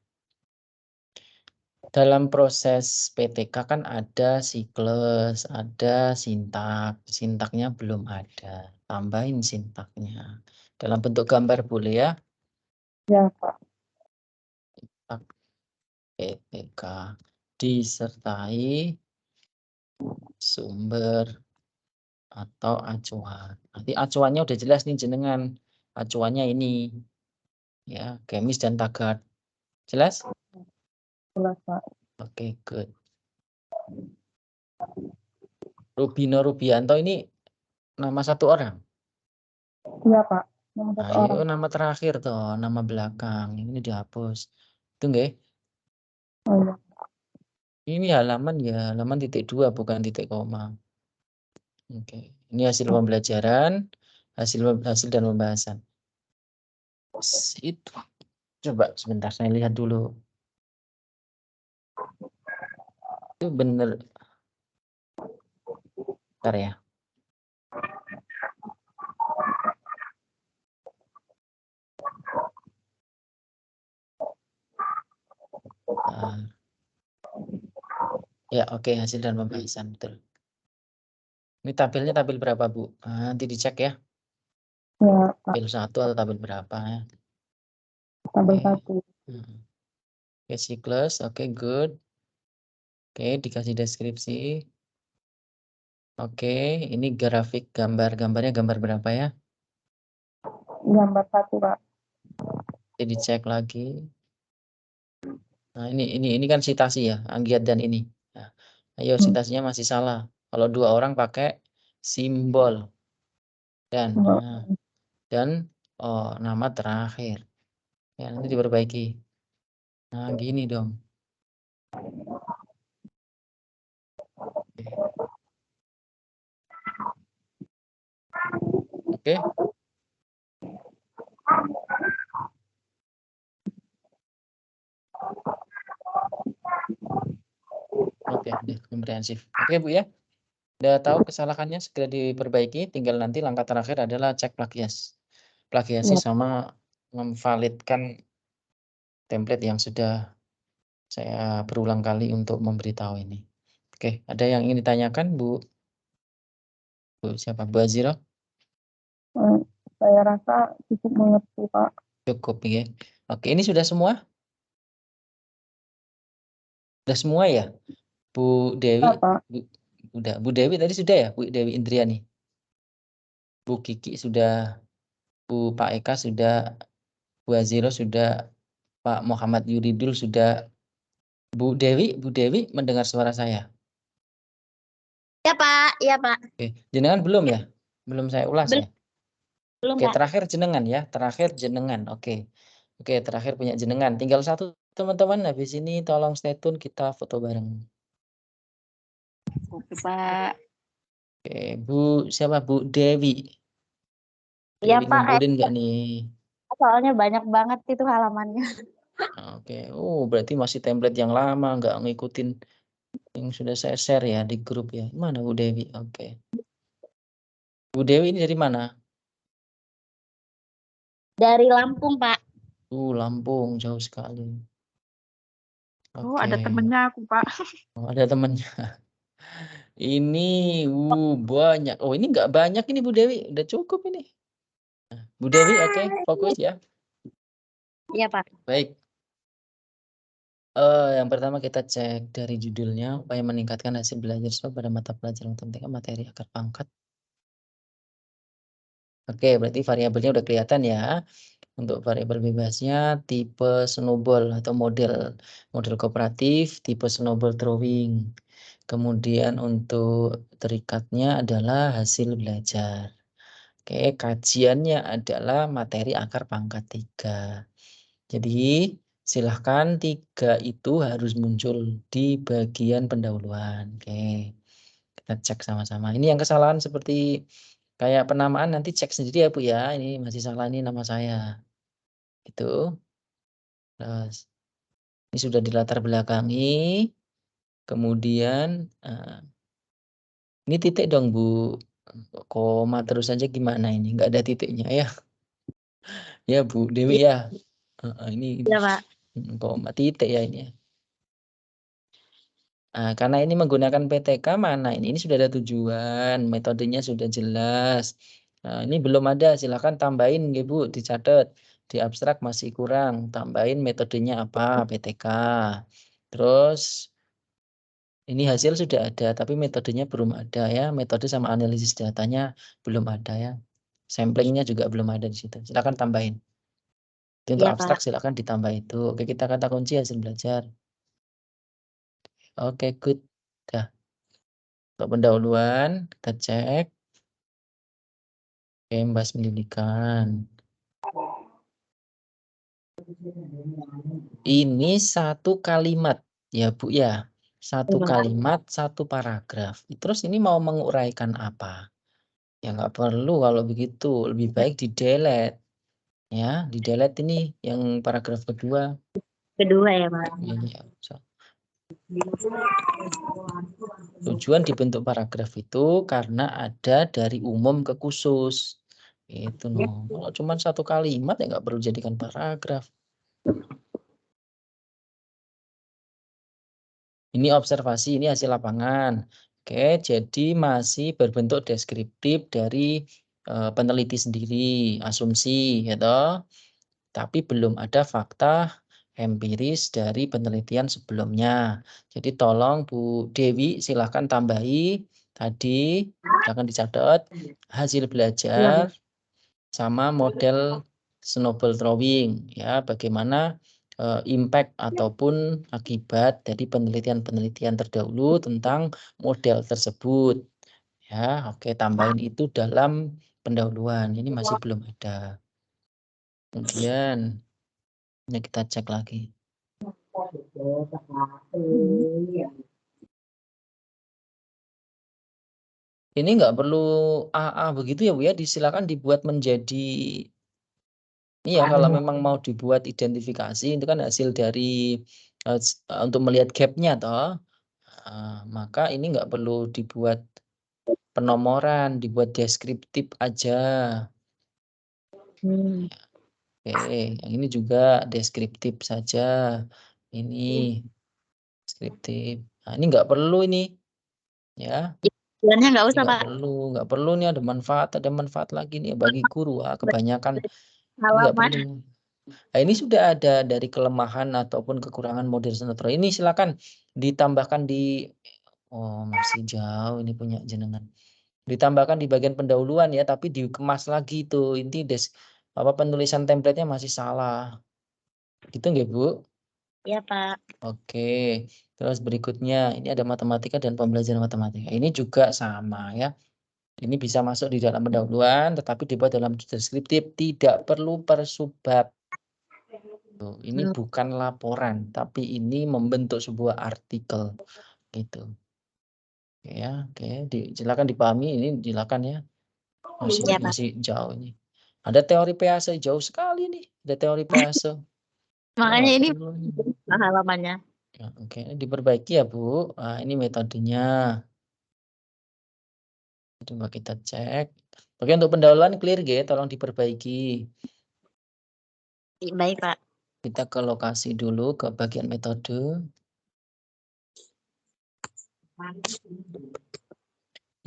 Dalam proses PTK kan ada siklus, ada sintak. Sintaknya belum ada. Tambahin sintaknya. Dalam bentuk gambar boleh ya? Ya, Pak. PTK disertai sumber atau acuan. Nanti acuannya udah jelas nih jenengan. Acuannya ini ya, Kemis dan Taggart. Jelas? Jelas, Pak. Oke, good. Rubino Rubianto ini nama satu orang. Iya, Pak. Nama satu orang. Ayo nama terakhir toh, nama belakang. Ini dihapus. Itu nggih? Oh, iya. Ini halaman ya, halaman titik 2 bukan titik koma. Oke, ini hasil pembelajaran, hasil dan pembahasan. Itu. Coba sebentar saya lihat dulu. Itu bener. Bentar ya. Ya, oke, hasil dan pembahasan, betul. Ini tabelnya tabel berapa, Bu? Nanti dicek ya. Ya, Pak. Tabel 1 atau tabel berapa ya. Tabel Oke. 1. Oke, siklus, oke, good. Oke, dikasih deskripsi. Oke, ini grafik gambarnya gambar berapa ya? Gambar 1, Pak. Jadi dicek lagi. Nah, ini kan citasi ya, Anggiat dan ini. Nah, ayo citasinya masih salah. Kalau 2 orang pakai simbol dan nama terakhir. Ya, nanti diperbaiki. Nah, gini dong. Oke. Oke, deh, komprehensif. Oke, Bu ya. Udah tahu kesalahannya segera diperbaiki, tinggal nanti langkah terakhir adalah cek plagiasi. Plagiasi sama memvalidkan template yang sudah saya berulang kali untuk memberitahu ini. Oke, ada yang ingin ditanyakan, Bu? Bu siapa? Bu Azira? Saya rasa cukup mengerti, Pak. Cukup ya. Oke, ini sudah semua? Sudah semua ya? Bu Dewi? Pak. Udah. Bu Dewi tadi sudah ya? Bu Dewi Indriani? Bu Kiki sudah? Pak Eka sudah? Bu Azira sudah? Pak Muhammad Yuridul sudah? Bu Dewi mendengar suara saya? Ya Pak, iya Pak. Oke, jenengan belum ya? Belum saya ulas ya? Belum Oke, Pak. terakhir jenengan ya, terakhir jenengan. Oke. Oke, terakhir punya jenengan. Tinggal satu teman-teman, habis ini tolong stay tune, kita foto bareng. Oke Pak. Oke, Bu siapa? Bu Dewi. Iya Dewi Pak. ngumpulin nggak nih? Soalnya banyak banget itu halamannya. Oke, berarti masih template yang lama, nggak ngikutin yang sudah saya share ya di grup ya. Mana Bu Dewi? Oke. Bu Dewi ini dari mana? Dari Lampung Pak. Lampung, jauh sekali. Oh, ada temennya aku, Pak. Oh, ada temennya. Ini banyak. Oh, ini nggak banyak ini Bu Dewi, udah cukup ini. Bu Dewi, oke, fokus ya. Iya Pak. Baik. Yang pertama kita cek dari judulnya, upaya meningkatkan hasil belajar siswa pada mata pelajaran matematika materi akar pangkat. Oke, berarti variabelnya udah kelihatan ya. Untuk variabel bebasnya tipe snowball atau model kooperatif, tipe snowball drawing. Kemudian untuk terikatnya adalah hasil belajar. Oke, kajiannya adalah materi akar pangkat 3. Jadi silahkan 3 itu harus muncul di bagian pendahuluan. Oke, kita cek sama-sama. Ini yang kesalahan seperti kayak penamaan nanti cek sendiri ya Bu ya. Ini masih salah ini nama saya. Gitu. Terus ini sudah dilatar belakangi. Kemudian ini titik dong Bu. Koma terus aja gimana ini? Nggak ada titiknya ya. Ya Bu Dewi ya. Ini Iya Pak. koma titik ya ini ya. Karena ini menggunakan PTK mana ini sudah ada tujuan, metodenya sudah jelas. Ini belum ada, silakan tambahin ya Bu, dicatat. Di abstrak masih kurang, tambahin metodenya apa, PTK. Terus ini hasil sudah ada, tapi metodenya belum ada ya. Metode sama analisis datanya belum ada ya. Samplingnya juga belum ada di situ. Silakan tambahin. Untuk abstrak silakan ditambah itu. Oke, kita kata kunci hasil belajar. Oke, good. Dah. Untuk pendahuluan, kita cek. Oke, membahas pendidikan. Ini satu kalimat, ya Bu ya. Satu kalimat, satu paragraf. Terus ini mau menguraikan apa? Ya nggak perlu kalau begitu. Lebih baik di-delete. Ya, di-delete ini yang paragraf kedua. Kedua ya Pak. Iya. Tujuan dibentuk paragraf itu karena ada dari umum ke khusus. Itu no. Kalau cuma satu kalimat ya nggak perlu jadikan paragraf. Ini observasi, ini hasil lapangan. Oke, jadi masih berbentuk deskriptif dari peneliti sendiri, asumsi, ya toh. Tapi belum ada fakta empiris dari penelitian sebelumnya. Jadi tolong Bu Dewi silahkan tambahi tadi, silahkan dicatat hasil belajar sama model snowball drawing, ya, bagaimana impact ataupun akibat dari penelitian-penelitian terdahulu tentang model tersebut. Ya, oke, tambahin itu dalam pendahuluan. Ini masih belum ada. Kemudian ya kita cek lagi. Ini nggak perlu AA begitu ya Bu ya, disilakan dibuat menjadi iya, kalau memang mau dibuat identifikasi itu kan hasil dari untuk melihat gap-nya toh. Maka ini nggak perlu dibuat penomoran, dibuat deskriptif aja. Oke, yang ini juga deskriptif saja. Ini deskriptif. Nah, ini nggak perlu ini. Ya. Tujuannya nggak usah, Pak. Nggak perlu nih ada manfaat lagi nih bagi guru. Kebanyakan ini nggak Halaman. perlu. Nah, ini sudah ada dari kelemahan ataupun kekurangan model sinetron. Ini silakan ditambahkan di masih jauh ini punya jenengan. Ditambahkan di bagian pendahuluan ya, tapi dikemas lagi itu. Inti penulisan template-nya masih salah. Gitu nggak, Bu? Iya, Pak. Oke. Terus berikutnya ini ada matematika dan pembelajaran matematika. Ini juga sama ya. Ini bisa masuk di dalam pendahuluan, tetapi dibuat dalam deskriptif, tidak perlu persubab. Ini bukan laporan, tapi ini membentuk sebuah artikel, gitu. Ya, oke, silakan dipahami. Ini silakan ya. Masih jauh ini. Ada teori Pease jauh sekali nih. Ada teori Pease. Makanya ini halamannya. Ya, oke, diperbaiki ya Bu. Nah, ini metodenya. Coba kita cek. Oke, untuk pendahuluan clear G, tolong diperbaiki. Baik, Pak. Kita ke lokasi dulu, ke bagian metode.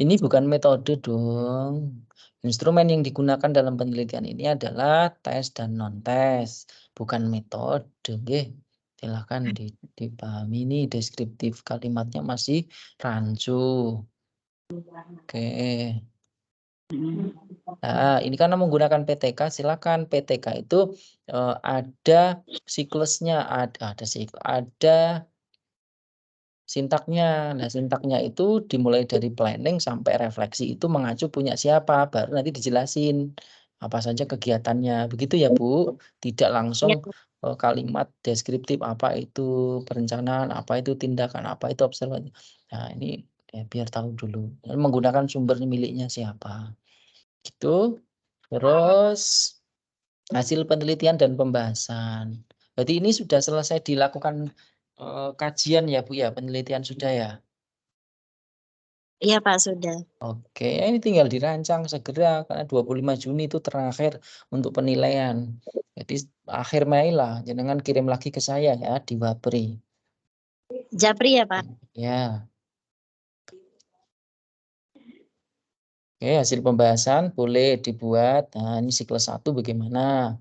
Ini bukan metode dong. Instrumen yang digunakan dalam penelitian ini adalah tes dan non-tes, bukan metode. Silahkan dipahami ini deskriptif kalimatnya masih rancu. Oke. Nah, ini karena menggunakan PTK, silakan PTK itu ada siklusnya, ada sintaknya. Nah, sintaknya itu dimulai dari planning sampai refleksi itu mengacu punya siapa, baru nanti dijelasin apa saja kegiatannya. Begitu ya, Bu. Tidak langsung kalimat deskriptif apa itu perencanaan, apa itu tindakan, apa itu observasi. Nah, ini ya, biar tahu dulu. Menggunakan sumber miliknya siapa. Gitu. Terus hasil penelitian dan pembahasan. Berarti ini sudah selesai dilakukan kajian ya Bu ya, penelitian sudah ya? Iya Pak, sudah. Oke, ini tinggal dirancang segera karena 25 Juni itu terakhir untuk penilaian. Jadi akhir Mei lah, jangan kirim lagi ke saya ya di Wapri. Japri ya Pak? Ya. Oke, hasil pembahasan boleh dibuat. Nah, ini siklus 1 bagaimana?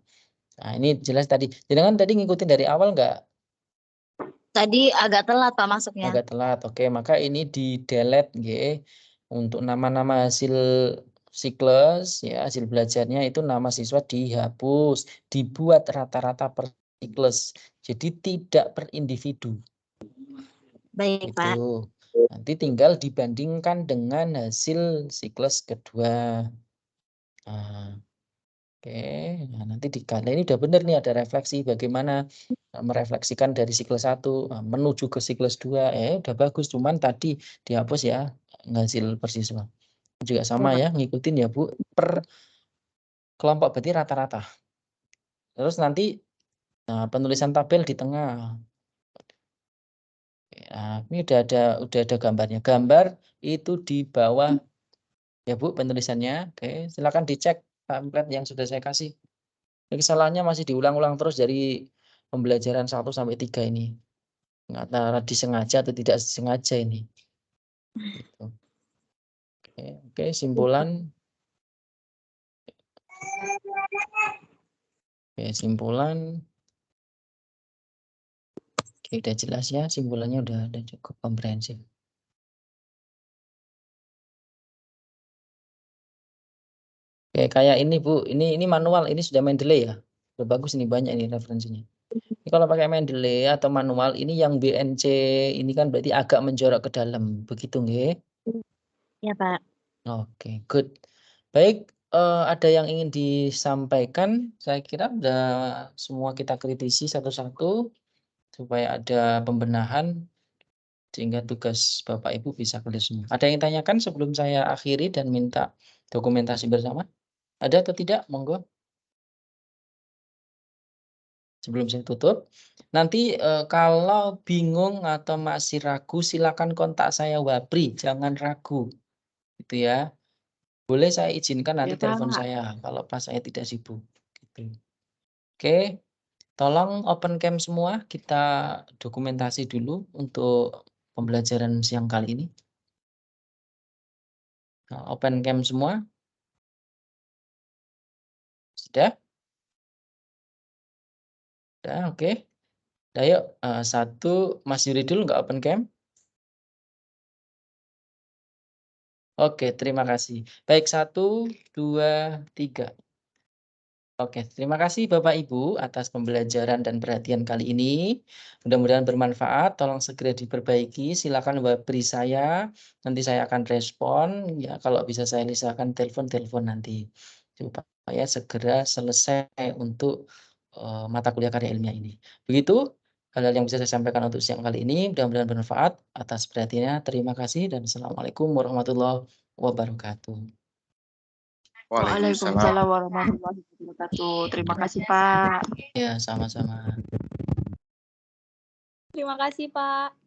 Nah, ini jelas tadi. Jangan tadi ngikutin dari awal nggak? Tadi agak telat Pak masuknya. Agak telat. Oke, maka ini di-delete nggih. Untuk nama-nama hasil siklus ya, hasil belajarnya itu nama siswa dihapus, dibuat rata-rata per siklus. Jadi tidak per individu. Baik, Pak. Itu. Nanti tinggal dibandingkan dengan hasil siklus kedua. Nah, oke, nah, nanti dikali ini udah benar nih ada refleksi bagaimana merefleksikan dari siklus 1 menuju ke siklus 2. Udah bagus, cuman tadi dihapus ya hasil per siswa. Juga sama ya, ngikutin ya Bu, per kelompok berarti rata-rata. Terus nanti penulisan tabel di tengah. Nah, ini udah ada gambarnya. Gambar itu di bawah ya Bu penulisannya. Oke, silakan dicek template yang sudah saya kasih. Kesalahannya masih diulang-ulang terus dari pembelajaran 1 sampai 3 ini. Antara disengaja atau tidak sengaja ini. Gitu. Oke, simpulan. Oke, simpulan. Oke, udah jelas ya, simpulannya udah cukup komprehensif. Oke, kayak ini Bu, ini manual, ini sudah Mendeley ya. Udah bagus ini, banyak ini referensinya. Ini kalau pakai Mendeley atau manual, ini yang BNC ini kan berarti agak menjorok ke dalam, begitu nggih? Ya, Pak. Oke, good. Baik, ada yang ingin disampaikan? Saya kira udah semua kita kritisi satu-satu supaya ada pembenahan sehingga tugas Bapak Ibu bisa clear semua. Ada yang tanyakan sebelum saya akhiri dan minta dokumentasi bersama? Ada atau tidak? Monggo. Sebelum saya tutup, nanti kalau bingung atau masih ragu, silakan kontak saya Wapri, jangan ragu, gitu ya. Boleh saya izinkan nanti Ya, telepon Pak. saya kalau pas saya tidak sibuk. Gitu. Oke, tolong open cam semua, kita dokumentasi dulu untuk pembelajaran siang kali ini. Nah, open cam semua. Sudah? Sudah, oke. Nah, yuk, satu, Mas Yuridul nggak open cam? Oke, terima kasih. Baik, 1, 2, 3. Oke, terima kasih Bapak Ibu atas pembelajaran dan perhatian kali ini. Mudah-mudahan bermanfaat. Tolong segera diperbaiki. Silakan Wapri saya. Nanti saya akan respon. Ya, kalau bisa saya silakan telepon nanti supaya segera selesai untuk mata kuliah karya ilmiah ini. Begitu hal-hal yang bisa saya sampaikan untuk siang kali ini. Mudah-mudahan bermanfaat. Atas perhatiannya, terima kasih dan Assalamualaikum warahmatullahi wabarakatuh. Waalaikumsalam warahmatullahi wabarakatuh. Terima kasih, Pak. Ya, sama-sama. Terima kasih, Pak.